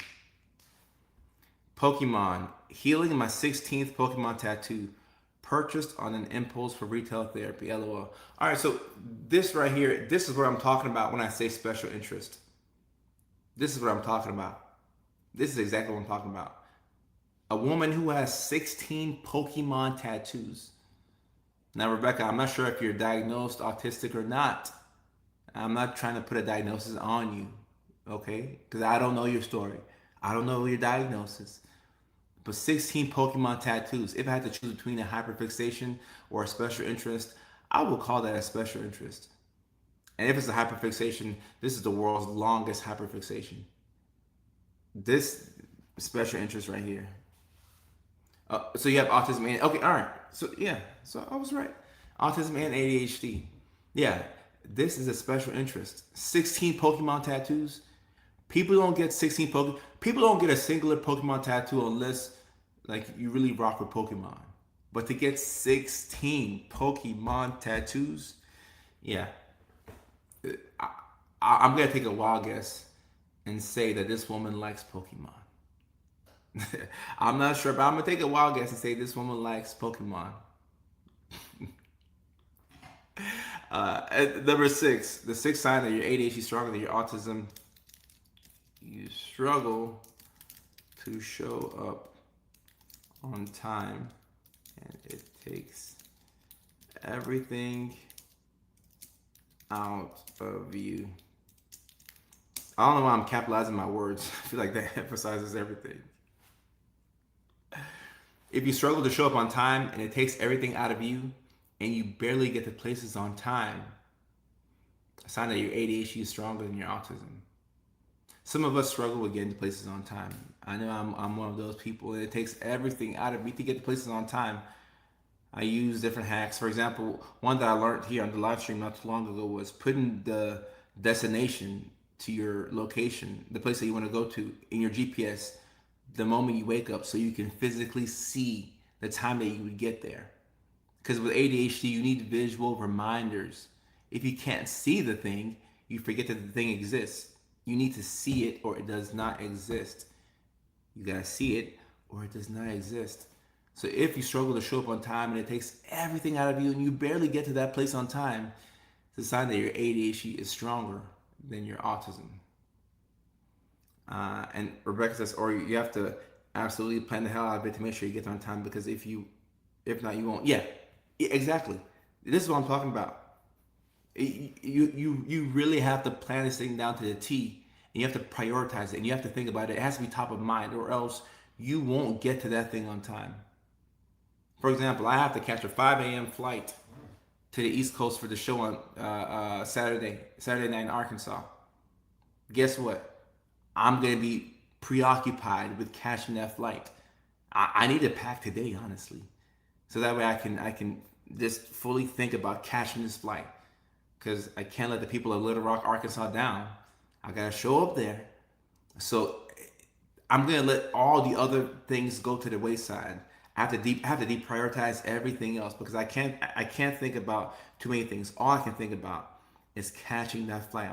Pokemon, healing my 16th Pokemon tattoo, purchased on an impulse for retail therapy, LOL. All right, so this right here, this is what I'm talking about when I say special interest. This is what I'm talking about. This is exactly what I'm talking about. A woman who has 16 Pokemon tattoos. Now, Rebecca, I'm not sure if you're diagnosed autistic or not. I'm not trying to put a diagnosis on you, okay? Because I don't know your story. I don't know your diagnosis. But 16 Pokemon tattoos. If I had to choose between a hyperfixation or a special interest, I would call that a special interest. And if it's a hyperfixation, this is the world's longest hyperfixation. This special interest right here. So you have autism and okay, all right. So yeah, so I was right. Autism and ADHD. Yeah, this is a special interest. 16 Pokemon tattoos. People don't get 16 Pokemon. People don't get a singular Pokemon tattoo unless like you really rock with Pokemon. But to get 16 Pokemon tattoos, yeah, I'm gonna take a wild guess and say that this woman likes Pokemon. I'm not sure, but I'm gonna take a wild guess and say this woman likes Pokemon. Number 6, the sixth sign that your ADHD is stronger than your autism. You struggle to show up on time, and it takes everything out of you. I don't know why I'm capitalizing my words. I feel like that emphasizes everything. If you struggle to show up on time and it takes everything out of you and you barely get to places on time, a sign that your ADHD is stronger than your autism. Some of us struggle with getting to places on time. I know I'm one of those people, and it takes everything out of me to get to places on time. I use different hacks. For example, one that I learned here on the live stream not too long ago was putting the destination to your location, the place that you want to go to, in your GPS the moment you wake up so you can physically see the time that you would get there. Because with ADHD, you need visual reminders. If you can't see the thing, you forget that the thing exists. You need to see it or it does not exist. You gotta see it or it does not exist. So if you struggle to show up on time and it takes everything out of you and you barely get to that place on time, it's a sign that your ADHD is stronger than your autism. And Rebecca says, or you have to absolutely plan the hell out of it to make sure you get there on time, because if not, you won't. Yeah, exactly. This is what I'm talking about. You really have to plan this thing down to the T, and you have to prioritize it, and you have to think about it. It has to be top of mind, or else you won't get to that thing on time. For example, I have to catch a 5 a.m. flight to the East Coast for the show on Saturday night in Arkansas. Guess what? I'm gonna be preoccupied with catching that flight. I need to pack today, honestly, so that way I can just fully think about catching this flight, because I can't let the people of Little Rock, Arkansas down. I gotta show up there. So I'm gonna let all the other things go to the wayside. I have to deprioritize everything else, because I can't think about too many things. All I can think about is catching that flight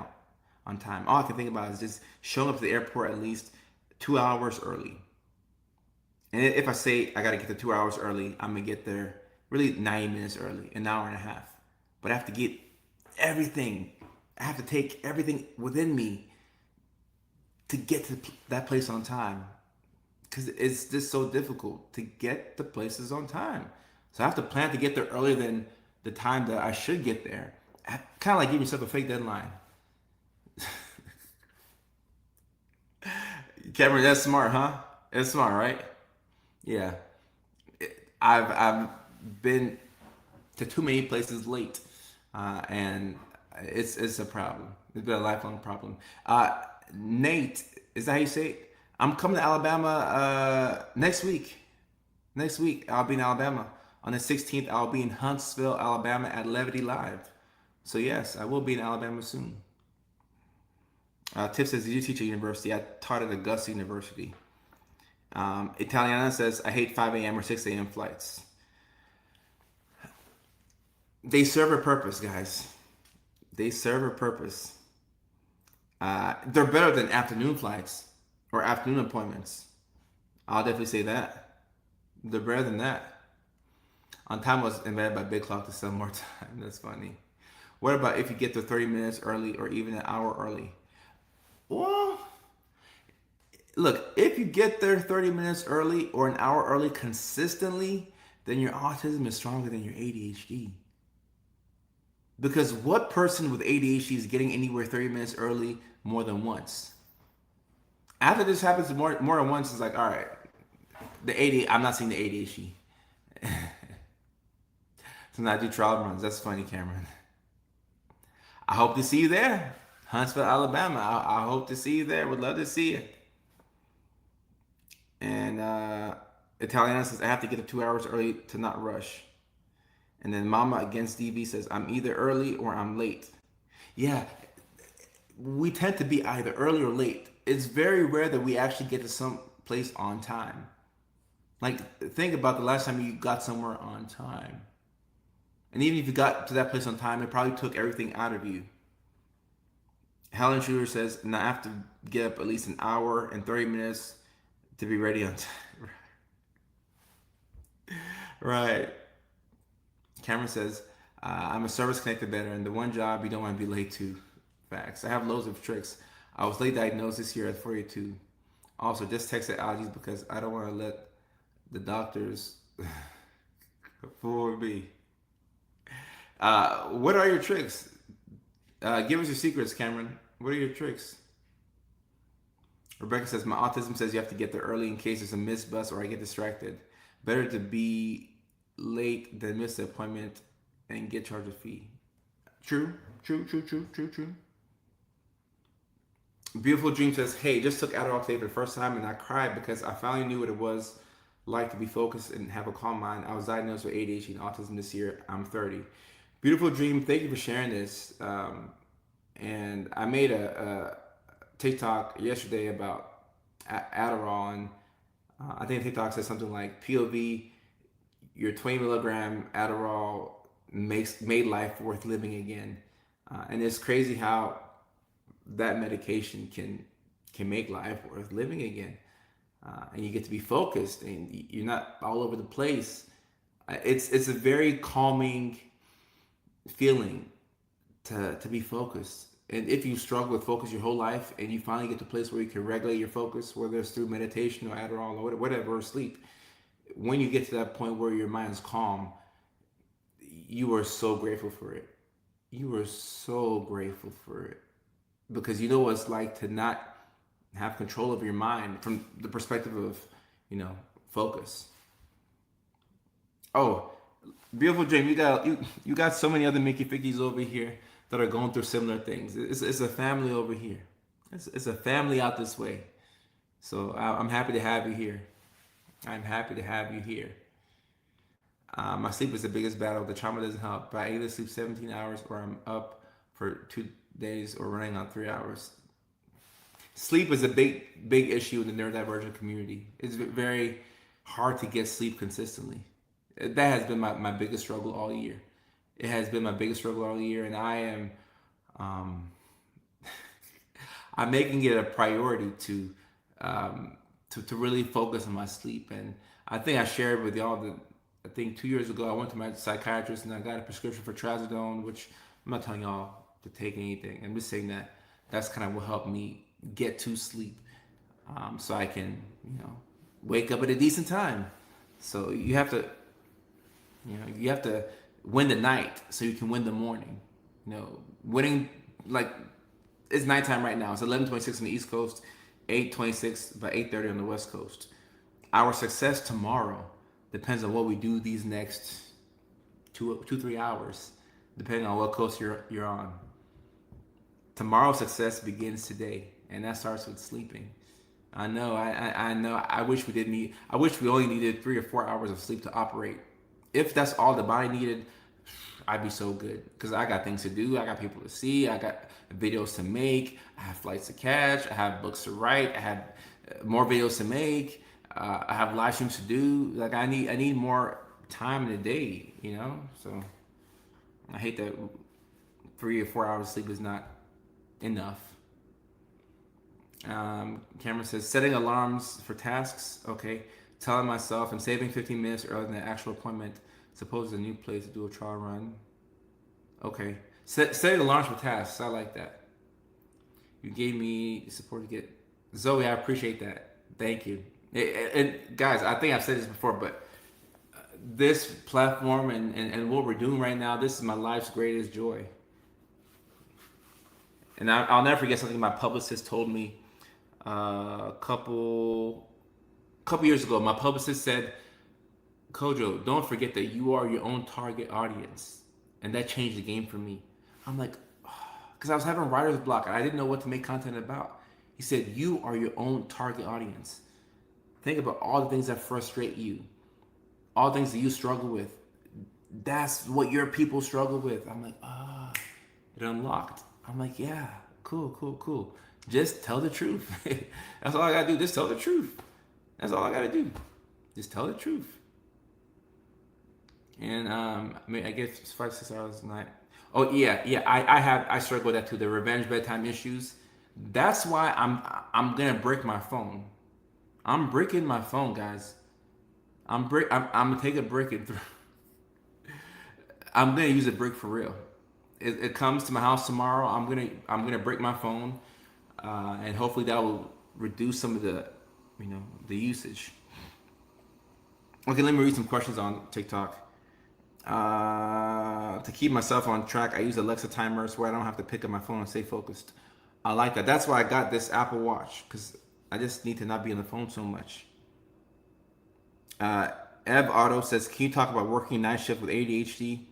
on time. All I can think about is just showing up to the airport at least 2 hours early. And if I say I gotta get there 2 hours early, I'm gonna get there really 90 minutes early, an hour and a half. But I have to get everything. I have to take everything within me to get to that place on time, because it's just so difficult to get the places on time. So I have to plan to get there earlier than the time that I should get there. Kind of like giving yourself a fake deadline. Cameron, that's smart, huh? It's smart, right? Yeah. I've been to too many places late, and it's a problem. It's been a lifelong problem. Nate, is that how you say it? I'm coming to Alabama next week. Next week, I'll be in Alabama. On the 16th, I'll be in Huntsville, Alabama at Levity Live. So yes, I will be in Alabama soon. Tiff says, did you teach at university? I taught at Augusta University. Italiana says, I hate 5 a.m. or 6 a.m. flights. They serve a purpose, guys. They serve a purpose. They're better than afternoon flights or afternoon appointments. I'll definitely say that. They're better than that. On time was invented by Big Clock to sell more time. That's funny. What about if you get there 30 minutes early or even an hour early? Well, look, if you get there 30 minutes early or an hour early consistently, then your autism is stronger than your ADHD. Because what person with ADHD is getting anywhere 30 minutes early more than once? After this happens more than once, it's like, all right, I'm not seeing the ADHD. So now I do trial runs. That's funny, Cameron. I hope to see you there. Huntsville, Alabama. I hope to see you there. Would love to see you. And Italiana says, I have to get up 2 hours early to not rush. And then Mama Against DV says, I'm either early or I'm late. Yeah, we tend to be either early or late. It's very rare that we actually get to some place on time. Like, think about the last time you got somewhere on time. And even if you got to that place on time, it probably took everything out of you. Helen Schuler says, and I have to get up at least an hour and 30 minutes to be ready on time. Right. Cameron says, I'm a service-connected veteran. The one job you don't want to be late to. Facts. I have loads of tricks. I was late diagnosed this year at 42. Also, just texted allergies because I don't want to let the doctors fool me. What are your tricks? Give us your secrets, Cameron. What are your tricks? Rebecca says, my autism says you have to get there early in case there's a missed bus or I get distracted. Better to be late than miss the appointment and get charged a fee. True. Beautiful Dream says, hey, just took Adderall today for the first time and I cried because I finally knew what it was like to be focused and have a calm mind. I was diagnosed with ADHD and autism this year. I'm 30. Beautiful Dream, thank you for sharing this. And I made a TikTok yesterday about Adderall, and I think TikTok said something like, POV, your 20 milligram Adderall made life worth living again. And it's crazy how that medication can make life worth living again. And you get to be focused and you're not all over the place. It's a very calming feeling to be focused. And if you struggle with focus your whole life and you finally get to a place where you can regulate your focus, whether it's through meditation or Adderall or whatever, or sleep, when you get to that point where your mind is calm, you are so grateful for it. You are so grateful for it. Because you know what it's like to not have control of your mind from the perspective of, focus. Oh, beautiful Dream, you got so many other Mickey Fickies over here that are going through similar things. It's a family over here. It's a family out this way. So I'm happy to have you here. I'm happy to have you here. My sleep is the biggest battle. The trauma doesn't help. But I either sleep 17 hours or I'm up for 2 days or running on 3 hours. Sleep is a big issue in the neurodivergent community. It's very hard to get sleep consistently. That has been my biggest struggle all year. It has been my biggest struggle all year, and I am I'm making it a priority to really focus on my sleep. And I think I shared with y'all that I think 2 years ago I went to my psychiatrist and I got a prescription for trazodone, which I'm not telling y'all to take anything. I'm just saying that that's kind of what helped me get to sleep, so I can, wake up at a decent time. So you have to win the night so you can win the morning. Winning, like, it's nighttime right now. It's 11:26 on the East Coast, 8:26 by 8:30 on the West Coast. Our success tomorrow depends on what we do these next 3 hours, depending on what coast you're on. Tomorrow's success begins today, and that starts with sleeping. I know. I know. I wish we only needed 3 or 4 hours of sleep to operate. If that's all the body needed, I'd be so good. Because I got things to do. I got people to see. I got videos to make. I have flights to catch. I have books to write. I have more videos to make. I have live streams to do. Like, I need more time in the day. So I hate that 3 or 4 hours of sleep is not enough. Cameron says, setting alarms for tasks. Okay. Telling myself I'm saving 15 minutes earlier than the actual appointment. Suppose a new place to do a trial run. Okay. Setting alarms for tasks. I like that. You gave me support to get... Zoe, I appreciate that. Thank you. And guys, I think I've said this before, but this platform and what we're doing right now, this is my life's greatest joy. And I'll never forget something my publicist told me a couple years ago. My publicist said, Kojo, don't forget that you are your own target audience. And that changed the game for me. I'm like, because I was having writer's block and I didn't know what to make content about. He said, you are your own target audience. Think about all the things that frustrate you, all the things that you struggle with. That's what your people struggle with. I'm like, it unlocked. I'm like, yeah, cool. Just tell the truth. That's all I gotta do. Just tell the truth. That's all I gotta do. Just tell the truth. And I guess it's 5-6 hours a night. Oh yeah. I struggle with that too. The revenge bedtime issues. That's why I'm gonna break my phone. I'm breaking my phone, guys. I'm gonna take a brick and I'm gonna use a brick for real. It comes to my house tomorrow. I'm gonna break my phone, and hopefully that will reduce some of the usage. Okay, let me read some questions on TikTok. To keep myself on track, I use Alexa timers where I don't have to pick up my phone and stay focused. I like that. That's why I got this Apple Watch, because I just need to not be on the phone so much. Ev Otto says, can you talk about working night shift with ADHD?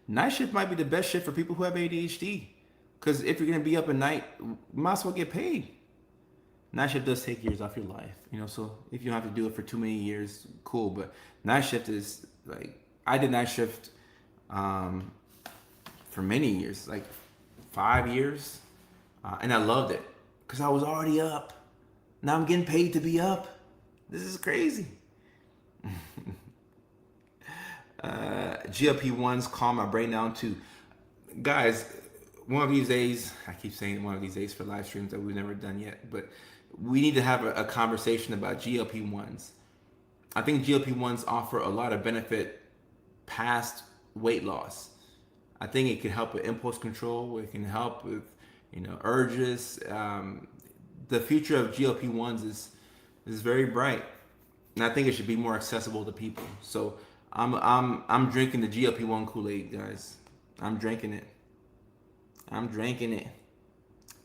Night shift might be the best shift for people who have ADHD. Because if you're going to be up at night, you might as well get paid. Night shift does take years off your life. So if you don't have to do it for too many years, cool. But night shift is like, I did night shift for many years, like 5 years. And I loved it because I was already up. Now I'm getting paid to be up. This is crazy. GLP-1s calm my brain down too. Guys, one of these days, I keep saying one of these days for live streams that we've never done yet, but we need to have a conversation about GLP-1s. I think GLP-1s offer a lot of benefit past weight loss. I think it can help with impulse control. It can help with, urges. The future of GLP-1s is very bright, and I think it should be more accessible to people. So I'm drinking the GLP-1 Kool-Aid, guys. I'm drinking it.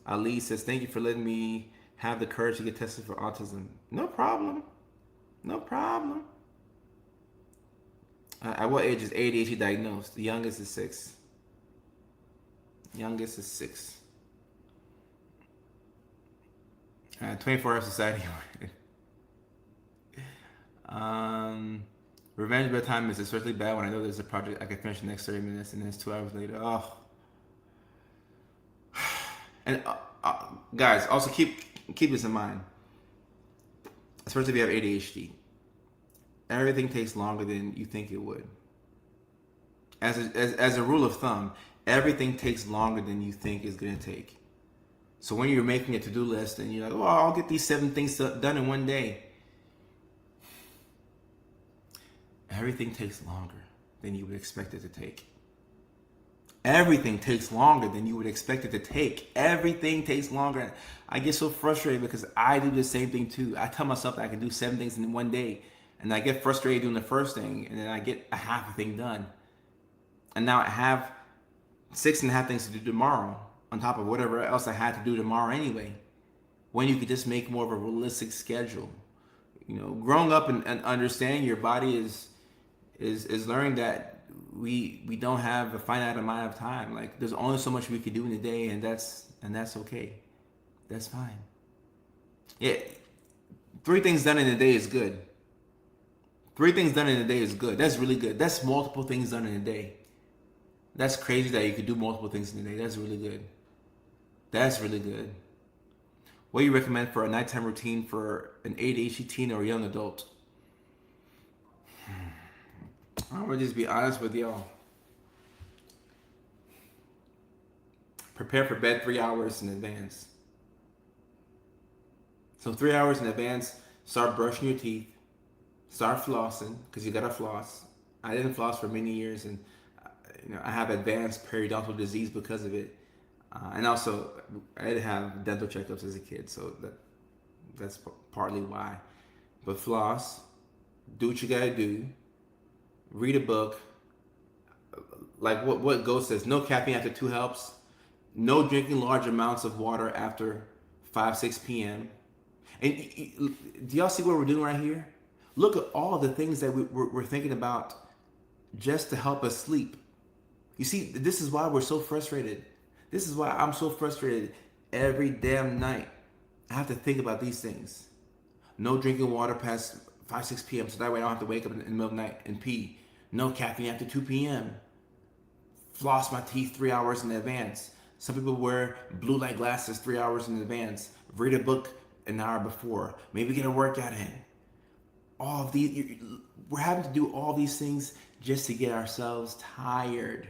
Ali says, thank you for letting me have the courage to get tested for autism. No problem. At what age is ADHD diagnosed? The youngest is 6. 24-hour society. Revenge bedtime is especially bad when I know there's a project I can finish the next 30 minutes and then it's 2 hours later. Oh. And guys, also keep this in mind. Especially if you have ADHD. Everything takes longer than you think it would. As a rule of thumb, everything takes longer than you think it's going to take. So when you're making a to-do list and you're like, I'll get these 7 things done in one day. Everything takes longer than you would expect it to take. Everything takes longer than you would expect it to take. Everything takes longer. I get so frustrated because I do the same thing too. I tell myself that I can do 7 things in one day, and I get frustrated doing the first thing, and then I get a half a thing done. And now I have 6.5 things to do tomorrow on top of whatever else I had to do tomorrow anyway. When you could just make more of a realistic schedule. Growing up and understanding your body is learning that we don't have a finite amount of time. Like there's only so much we can do in a day, and that's okay. That's fine. Yeah, 3 things done in a day is good. 3 things done in a day is good. That's really good. That's multiple things done in a day. That's crazy that you could do multiple things in a day. That's really good. That's really good. What do you recommend for a nighttime routine for an ADHD teen or a young adult? I'm gonna just be honest with y'all. Prepare for bed 3 hours in advance. So 3 hours in advance, start brushing your teeth, start flossing, because you gotta floss. I didn't floss for many years, and I have advanced periodontal disease because of it. And also, I did have dental checkups as a kid, so that's partly why. But floss, do what you gotta do, read a book. Like what Ghost says, no caffeine after 2 helps. No drinking large amounts of water after 6 p.m. And do y'all see what we're doing right here? Look at all the things that we're thinking about just to help us sleep. You see, this is why we're so frustrated. This is why I'm so frustrated every damn night. I have to think about these things. No drinking water past 6 p.m. so that way I don't have to wake up in the middle of the night and pee. No caffeine after 2 p.m. Floss my teeth 3 hours in advance. Some people wear blue light glasses 3 hours in advance. Read a book an hour before. Maybe get a workout in. All of these, we're having to do all these things just to get ourselves tired.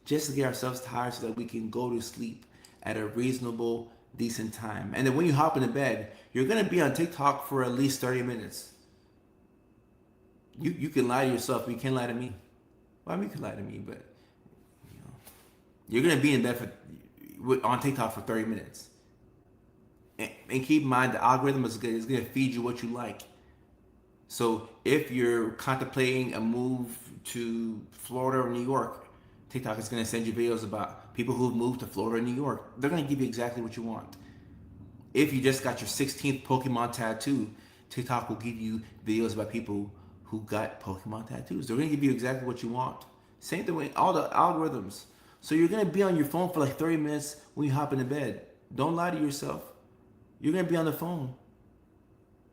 Just to get ourselves tired so that we can go to sleep at a reasonable, decent time. And then when you hop into bed, you're going to be on TikTok for at least 30 minutes. You can lie to yourself, but you can't lie to me. Well, I mean, you can lie to me, but you're going to be in bed on TikTok for 30 minutes. And keep in mind, the algorithm is going to feed you what you like. So if you're contemplating a move to Florida or New York, TikTok is going to send you videos about people who've moved to Florida or New York. They're going to give you exactly what you want. If you just got your 16th Pokemon tattoo, TikTok will give you videos about people who got Pokemon tattoos. They're going to give you exactly what you want. Same thing with all the algorithms. So you're going to be on your phone for like 30 minutes when you hop into bed. Don't lie to yourself. You're going to be on the phone.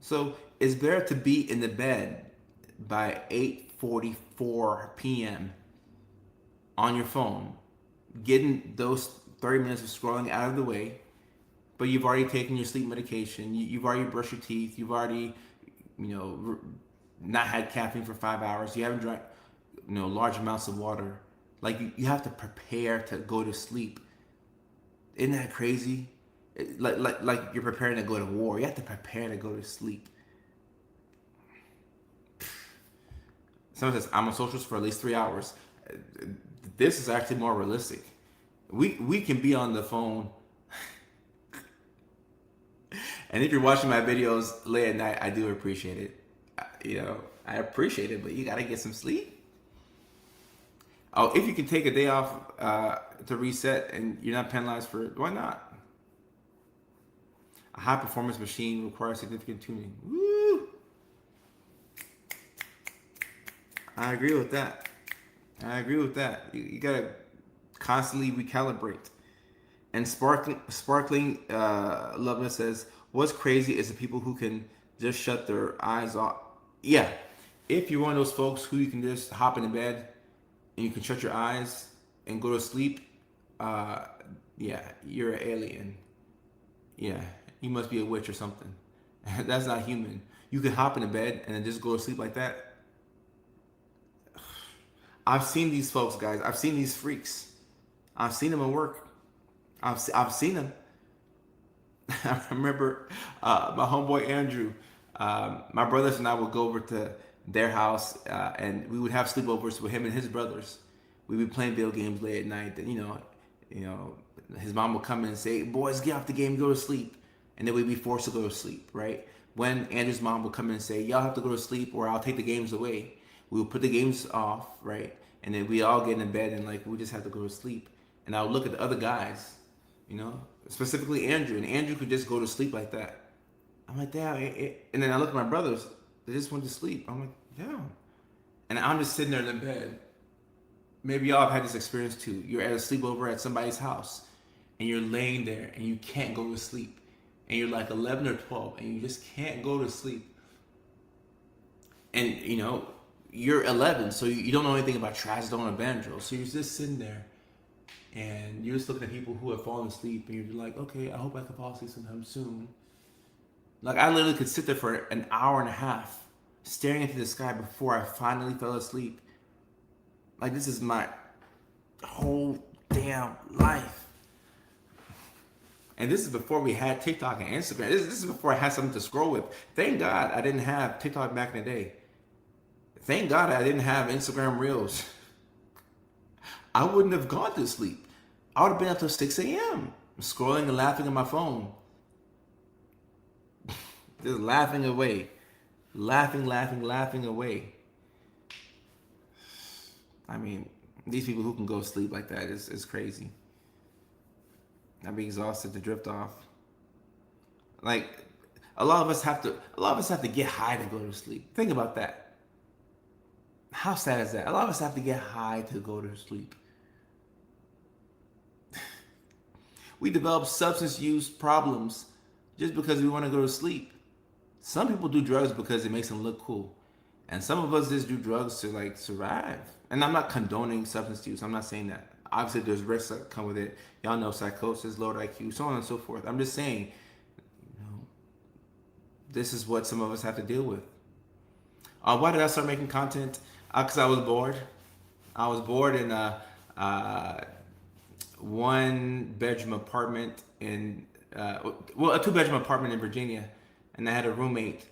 So it's better to be in the bed by 8:44 p.m. on your phone, getting those 30 minutes of scrolling out of the way, but you've already taken your sleep medication, you've already brushed your teeth, you've already, not had caffeine for 5 hours, you haven't drank, large amounts of water. Like you have to prepare to go to sleep. Isn't that crazy? Like you're preparing to go to war. You have to prepare to go to sleep. Someone says, I'm on socials for at least 3 hours. This is actually more realistic. We can be on the phone. And if you're watching my videos late at night, I do appreciate it. I appreciate it, but you gotta get some sleep. Oh, if you can take a day off to reset and you're not penalized for it, why not? A high performance machine requires significant tuning. Woo! I agree with that. You gotta constantly recalibrate. And sparkling Loveness says, what's crazy is the people who can just shut their eyes off. Yeah, if you're one of those folks who you can just hop into bed and you can shut your eyes and go to sleep, yeah, you're an alien. Yeah, you must be a witch or something. That's not human. You can hop into bed and then just go to sleep like that. I've seen these folks, guys. I've seen these freaks. I've seen them at work. I've seen them. I remember my homeboy Andrew. My brothers and I would go over to their house, and we would have sleepovers with him and his brothers. we'd be playing video games late at night. That his mom would come in and say, "Boys, get off the game, go to sleep," and then we'd be forced to go to sleep, right? When Andrew's mom would come in and say, "Y'all have to go to sleep, or I'll take the games away," we would put the games off, right? And then we all get in bed and like we just have to go to sleep. And I would look at the other guys, specifically Andrew, and Andrew could just go to sleep like that. I'm like, damn. And then I look at my brothers, they just went to sleep. I'm like, yeah. And I'm just sitting there in the bed. Maybe y'all have had this experience too. You're at a sleepover at somebody's house, and you're laying there, and you can't go to sleep. And you're like 11 or 12, and you just can't go to sleep. And, you're 11, so you don't know anything about trazodone or Benadryl. So you're just sitting there, and you're just looking at people who have fallen asleep, and you're like, okay, I hope I can fall asleep sometime soon. Like, I literally could sit there for an hour and a half staring into the sky before I finally fell asleep. Like, this is my whole damn life. And this is before we had TikTok and Instagram. This is before I had something to scroll with. Thank God I didn't have TikTok back in the day. Thank God I didn't have Instagram Reels. I wouldn't have gone to sleep. I would have been up till 6 a.m. scrolling and laughing at my phone. Just laughing away. Laughing away. I mean, these people who can go to sleep like that is crazy. I'd be exhausted to drift off. Like, a lot of us have to get high to go to sleep. Think about that. How sad is that? A lot of us have to get high to go to sleep. We develop substance use problems just because we want to go to sleep. Some people do drugs because it makes them look cool. And some of us just do drugs to like survive. And I'm not condoning substance use. I'm not saying that. Obviously, there's risks that come with it. Y'all know psychosis, low IQ, so on and so forth. I'm just saying, this is what some of us have to deal with. Why did I start making content? Because I was bored. I was bored in a one-bedroom apartment in, a two-bedroom apartment in Virginia. And I had a roommate.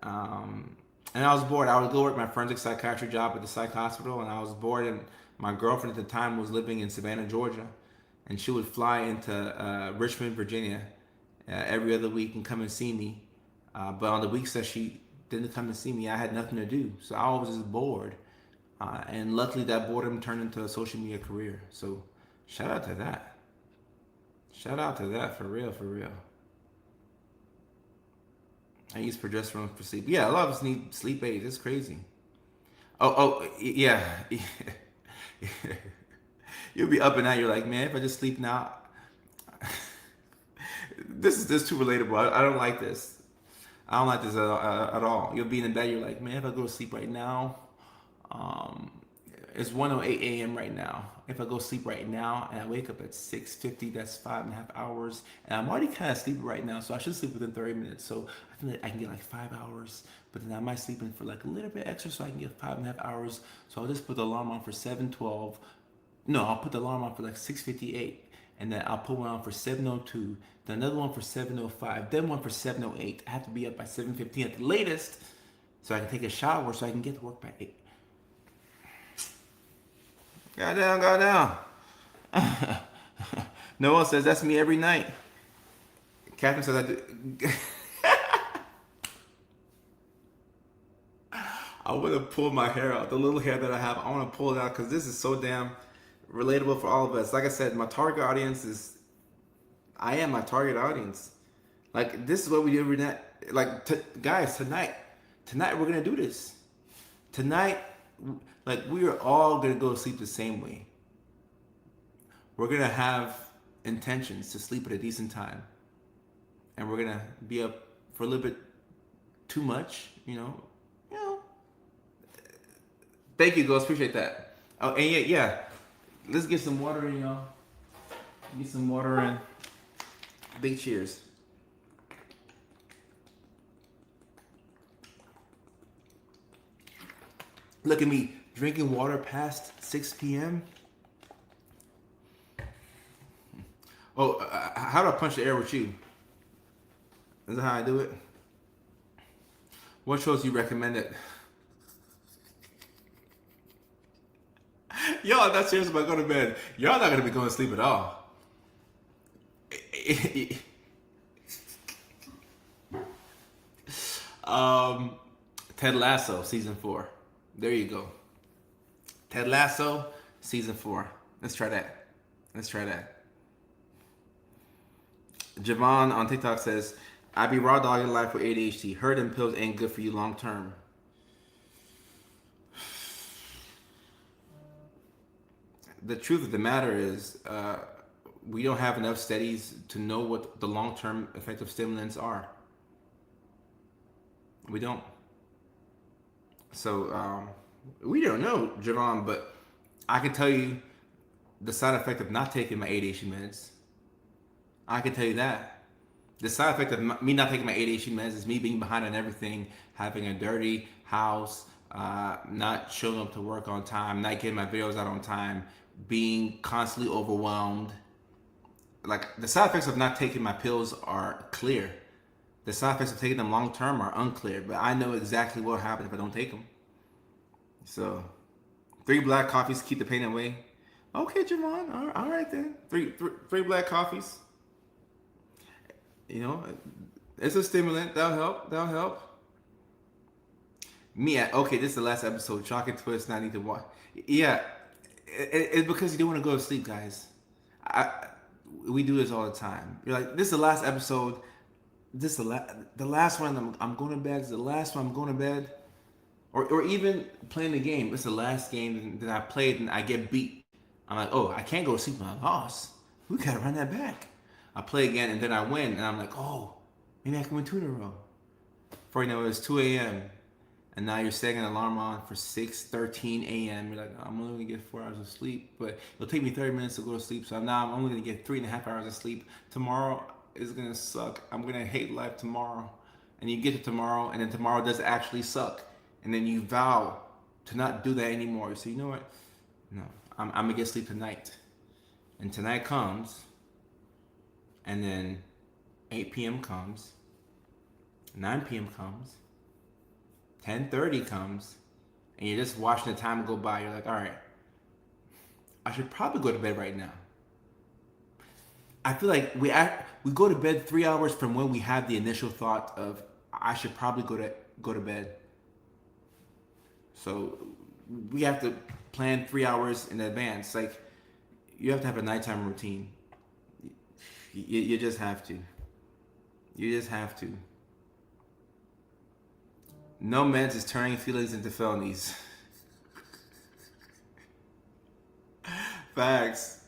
And I was bored. I would go work my forensic psychiatry job at the psych hospital, and I was bored. And my girlfriend at the time was living in Savannah, Georgia, and she would fly into Richmond, Virginia, every other week and come and see me. But on the weeks that she didn't come and see me, I had nothing to do, so I was just bored. And luckily, that boredom turned into a social media career. So, shout out to that. Shout out to that, for real, for real. I use progesterone for sleep. Yeah, a lot of us need sleep aids. It's crazy. Yeah. You'll be up and out. You're like, man, if I just sleep now, this is too relatable. I don't like this. I don't like this at all. You'll be in the bed. You're like, man, if I go to sleep right now, it's 1:08 a.m. right now. If I go sleep right now and I wake up at 6:50, that's 5.5 hours. And I'm already kind of sleepy right now, so I should sleep within 30 minutes. So I think that I can get like 5 hours, but then I might sleep in for like a little bit extra so I can get 5.5 hours. So I'll just put the alarm on for 7:12. No, I'll put the alarm on for like 6:58. And then I'll put one on for 7:02, then another one for 7:05, then one for 7:08. I have to be up by 7:15 at the latest so I can take a shower so I can get to work by 8. Goddamn. Noah says, that's me every night. Catherine says, I do. I want to pull my hair out. The little hair that I have, I want to pull it out because this is so damn relatable for all of us. Like I said, my target audience is, I am my target audience. Like, this is what we do every night. Like, guys, tonight we're going to do this. Tonight, like, we are all going to go to sleep the same way. We're going to have intentions to sleep at a decent time. And we're going to be up for a little bit too much, you know. Thank you, Ghost. Appreciate that. Oh, and yeah. Let's get some water in, y'all. Get some water in. Big cheers. Look at me drinking water past 6 p.m. Oh, how do I punch the air with you? Is that how I do it? What shows you recommended? Y'all not serious about going to bed. Y'all not gonna be going to sleep at all. um, Ted Lasso season 4. There you go. Ted Lasso season 4. Let's try that. Let's try that. Javon on TikTok says, "I be raw dogging life with ADHD. Heard them pills ain't good for you long term." The truth of the matter is, we don't have enough studies to know what the long term effective stimulants are. We don't. So we don't know, Javon, but I can tell you the side effect of not taking my ADHD meds. I can tell you that. The side effect of me not taking my ADHD meds is me being behind on everything, having a dirty house, not showing up to work on time, not getting my videos out on time, being constantly overwhelmed. Like, the side effects of not taking my pills are clear. The side effects of taking them long term are unclear, but I know exactly what happens if I don't take them. So, 3 black coffees keep the pain away. Okay, Javon. All right then. Three black coffees. You know, it's a stimulant. That'll help. That'll help. Okay, this is the last episode. Chalk and twist. I need to watch. Yeah, it's because you don't want to go to sleep, guys. We do this all the time. You're like, this is the last episode. This is the last one. I'm going to bed. This is the last one. I'm going to bed. Or even playing the game. It's the last game that I played and I get beat. I'm like, oh, I can't go to sleep when I lost. We gotta run that back. I play again and then I win and I'm like, oh, maybe I can win 2 in a row. Before you know it's 2 a.m. and now you're setting an alarm on for 6:13 a.m. You're like, I'm only gonna get 4 hours of sleep, but it'll take me 30 minutes to go to sleep. So now I'm only gonna get 3.5 hours of sleep. Tomorrow is gonna suck. I'm gonna hate life tomorrow. And you get to tomorrow and then tomorrow does actually suck. And then you vow to not do that anymore. So you know what? No, I'm gonna get sleep tonight. And tonight comes, and then 8 p.m. comes, 9 p.m. comes, 10:30 comes, and you're just watching the time go by. You're like, all right, I should probably go to bed right now. I feel like we go to bed 3 hours from when we had the initial thought of I should probably go to bed. So we have to plan 3 hours in advance. Like, you have to have a nighttime routine. You just have to. You just have to. No meds is turning feelings into felonies. Facts.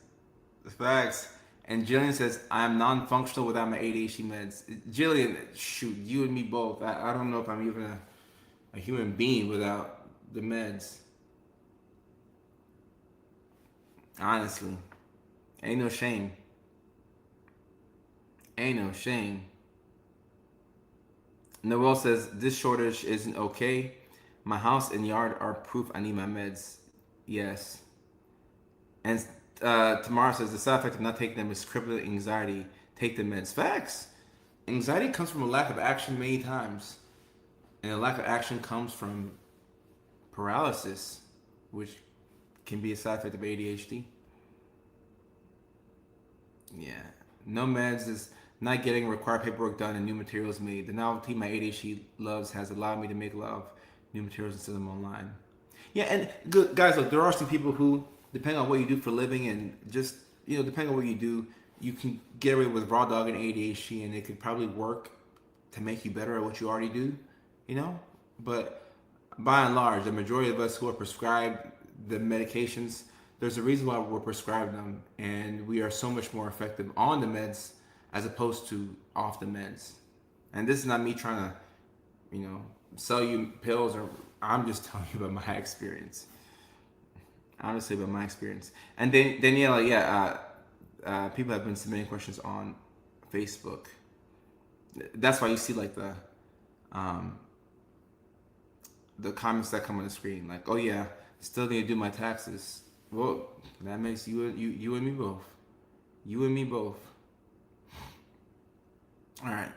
Facts. And Jillian says, I'm non-functional without my ADHD meds. Jillian, shoot, you and me both. I don't know if I'm even a human being without the meds. Honestly. Ain't no shame. Ain't no shame. Noel says, this shortage isn't okay. My house and yard are proof I need my meds. Yes. And Tamara says, the side effect of not taking them is crippling anxiety. Take the meds. Facts. Anxiety comes from a lack of action many times. And a lack of action comes from paralysis, which can be a side effect of ADHD. Yeah. No meds is not getting required paperwork done and new materials made. The novelty my ADHD loves has allowed me to make love new materials and sell them online. Yeah, and good guys, look, there are some people who, depending on what you do for a living and just, depending on what you do, you can get away with raw dog and ADHD and it could probably work to make you better at what you already do, But by and large, the majority of us who are prescribed the medications, there's a reason why we're prescribed them, and we are so much more effective on the meds as opposed to off the meds. And this is not me trying to, sell you pills, or I'm just telling you about my experience. Honestly, about my experience. And then Daniela, people have been submitting questions on Facebook. That's why you see like the comments that come on the screen, like, oh yeah, still need to do my taxes. Well, that makes you and me both. You and me both. All right.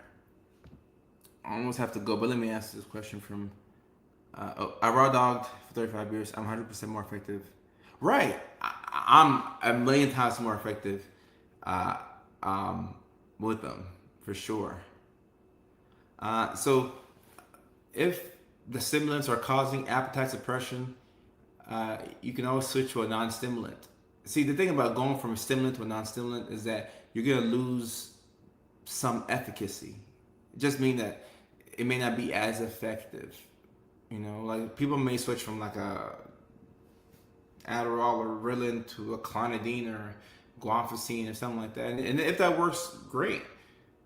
I almost have to go, but let me ask this question from I raw dogged for 35 years. I'm 100% more effective. Right. I'm a million times more effective uh, with them, for sure. So if the stimulants are causing appetite suppression, you can always switch to a non-stimulant. See, the thing about going from a stimulant to a non-stimulant is that you're gonna lose some efficacy. It just means that it may not be as effective. You know, like people may switch from like a Adderall or Ritalin to a clonidine or guanfacine or something like that. And if that works, great.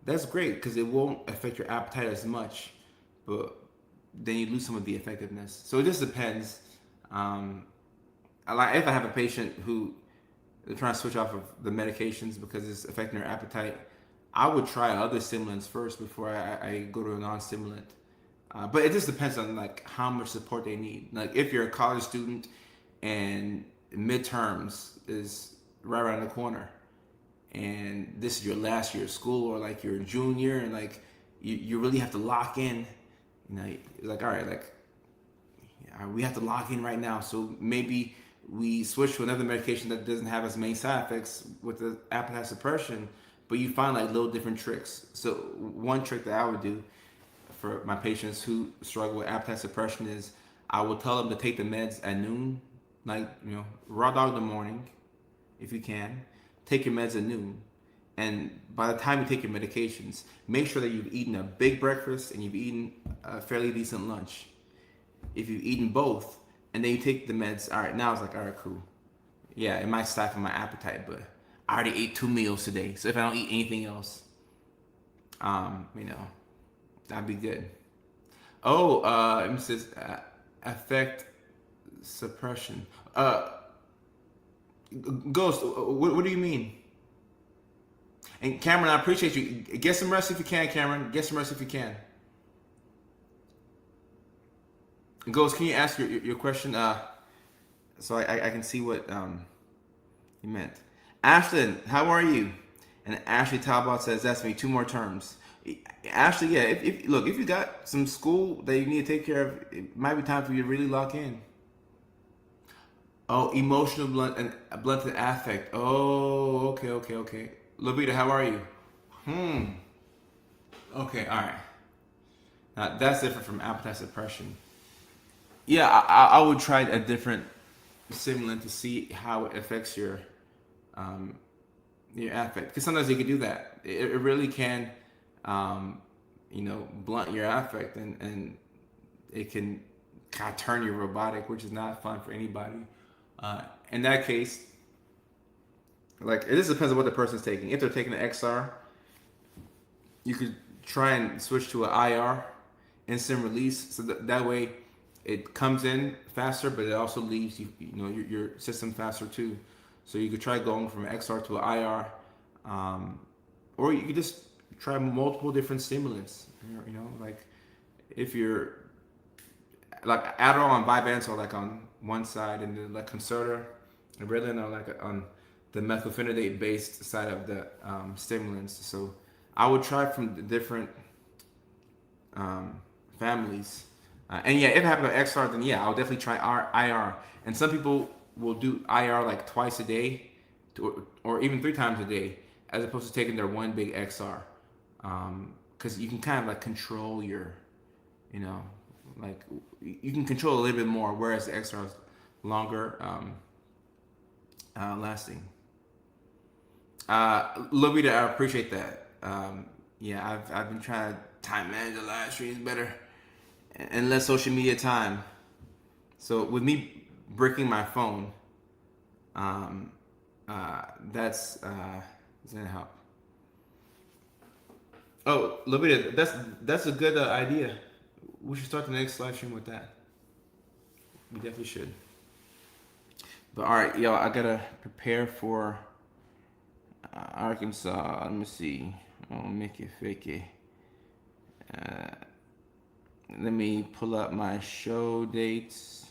That's great because it won't affect your appetite as much, but then you lose some of the effectiveness. So it just depends. Like if I have a patient who they're trying to switch off of the medications because it's affecting their appetite, I would try other stimulants first before I go to a non-stimulant. But it just depends on like how much support they need. Like if you're a college student and midterms is right around the corner, and this is your last year of school, or like your junior, and like you really have to lock in. You know, like all right, like we have to lock in right now. So maybe we switch to another medication that doesn't have as many side effects with the appetite suppression, but you find like little different tricks. So one trick that I would do for my patients who struggle with appetite suppression is I will tell them to take the meds at noon, like, you know, raw dog in the morning, if you can. Take your meds at noon. And by the time you take your medications, make sure that you've eaten a big breakfast and you've eaten a fairly decent lunch. If you've eaten both and then you take the meds, all right, now it's like, all right, cool. Yeah, it might stifle my appetite, but I already ate 2 meals today. So if I don't eat anything else, you know, that'd be good. Oh, it says affect suppression. Ghost, what do you mean? And Cameron, I appreciate you. Get some rest if you can, Cameron. Get some rest if you can. Ghost, can you ask your question? So I can see what you meant. Ashton, how are you? And Ashley Talbot says, that's me, 2 more terms. Ashley, yeah, if look, if you got some school that you need to take care of, it might be time for you to really lock in. Oh, emotional blunted affect. Oh, okay. Lavita, how are you? Okay, all right. Now that's different from appetite suppression. Yeah, I would try a different stimulant to see how it affects your affect. Because sometimes you can do that. It really can, you know, blunt your affect, and it can kind of turn you robotic, which is not fun for anybody. In that case, like it just depends on what the person's taking. If they're taking an XR, you could try and switch to an IR, instant release, so that way it comes in faster, but it also leaves you know your system faster too. So you could try going from an XR to an IR, or you could just try multiple different stimulants. You know, like if you're like Adderall and Vyvanse are like on one side, and then like Concerta and Ritalin are like on the methylphenidate based side of the stimulants. So I would try from the different families. And yeah, if I have an XR, then yeah, I'll definitely try IR. And some people will do IR like twice a day, or even 3 times a day, as opposed to taking their one big XR. Because you can kind of like control your, you know, like you can control a little bit more, whereas the XR is longer lasting. Lovita, I appreciate that. Yeah, I've been trying to time manage the live streams better and less social media time. So with me breaking my phone, that's gonna help. Oh, Lovita, that's a good idea. We should start the next live stream with that. We definitely should. But all right, y'all, I gotta prepare for Arkansas. Let me see. Oh, make it fake it. Let me pull up my show dates.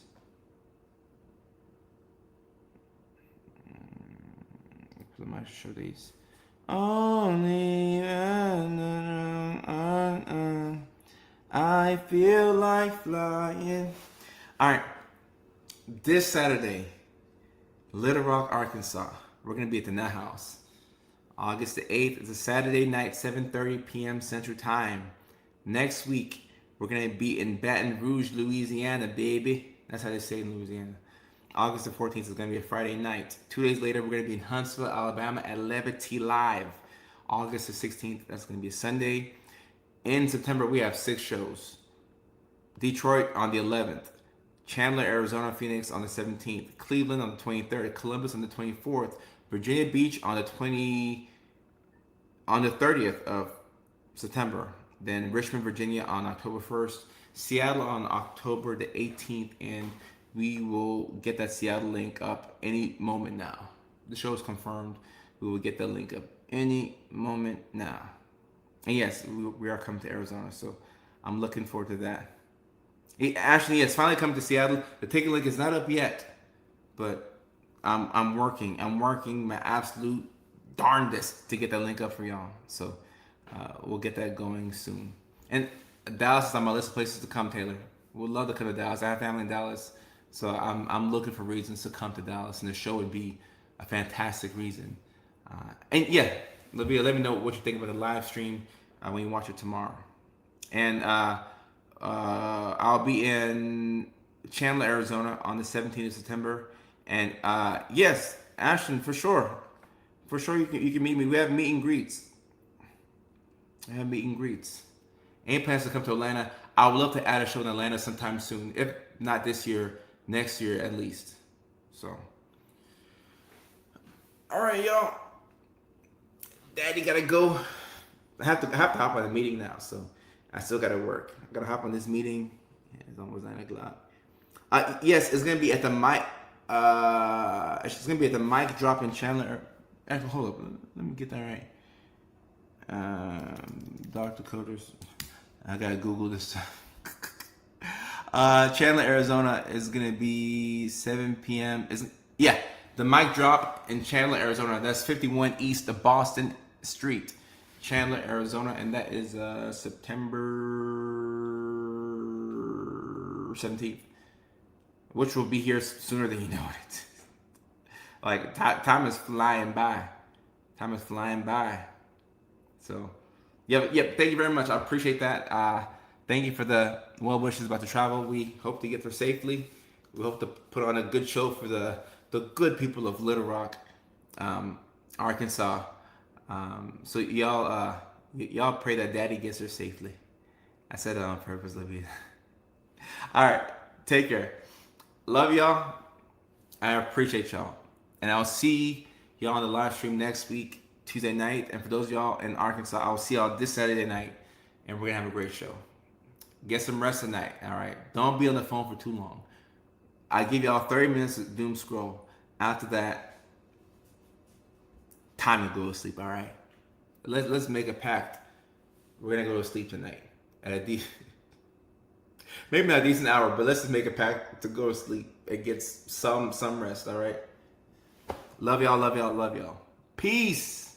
Pull up my show dates. Only I feel like flying. All right, this Saturday, Little Rock, Arkansas. We're going to be at the Nut House. August the 8th is a Saturday night, 7:30 p.m. Central Time. Next week, we're going to be in Baton Rouge, Louisiana, baby. That's how they say in Louisiana. August the 14th is going to be a Friday night. 2 days later, we're going to be in Huntsville, Alabama at Levity Live. August the 16th, that's going to be a Sunday. In September, we have 6 shows. Detroit on the 11th. Chandler, Arizona, Phoenix on the 17th. Cleveland on the 23rd. Columbus on the 24th. Virginia Beach on the 30th of September. Then Richmond, Virginia on October 1st. Seattle on October the 18th, and we will get that Seattle link up any moment now. The show is confirmed. We will get that link up any moment now. And yes, we are coming to Arizona, so I'm looking forward to that. Actually, it's finally coming to Seattle. The ticket link is not up yet, but I'm working. I'm working my absolute darndest to get that link up for y'all. So we'll get that going soon. And Dallas is on my list of places to come, Taylor. Would love to come to Dallas. I have family in Dallas, so I'm looking for reasons to come to Dallas, and the show would be a fantastic reason. And yeah, let me know what you think about the live stream when you watch it tomorrow. And I'll be in Chandler, Arizona on the 17th of September. And yes, Ashton, for sure you can meet me. We have meet and greets. Any plans to come to Atlanta? I would love to add a show in Atlanta sometime soon. If not this year, next year at least. So, all right, y'all. Daddy gotta go. I have to hop on a meeting now, so I still gotta work. I gotta hop on this meeting. Yeah, it's almost 9 o'clock. Yes, it's gonna be at the mic. It's gonna be at the mic drop in Chandler. Actually, hold up. Let me get that right. Dr. Coders. I gotta Google this. Chandler, Arizona is gonna be 7 p.m. The mic drop in Chandler, Arizona. That's 51 East of Boston Street, Chandler, Arizona, and that is September 17th, which will be here sooner than you know it. Like time is flying by. So, yep. Thank you very much. I appreciate that. Thank you for the well wishes about the travel. We hope to get there safely. We hope to put on a good show for the good people of Little Rock, Arkansas. So y'all pray that Daddy gets there safely. I said that on purpose, Libby. All right, take care. Love y'all. I appreciate y'all, and I'll see y'all on the live stream next week, Tuesday night. And for those of y'all in Arkansas, I'll see y'all this Saturday night, and we're gonna have a great show. Get some rest tonight, all right? Don't be on the phone for too long. I give y'all 30 minutes of doom scroll. After that, time to go to sleep, all right? Let's make a pact. We're gonna go to sleep tonight at a maybe not a decent hour, but let's just make a pact to go to sleep and get some rest, all right? Love y'all. Peace.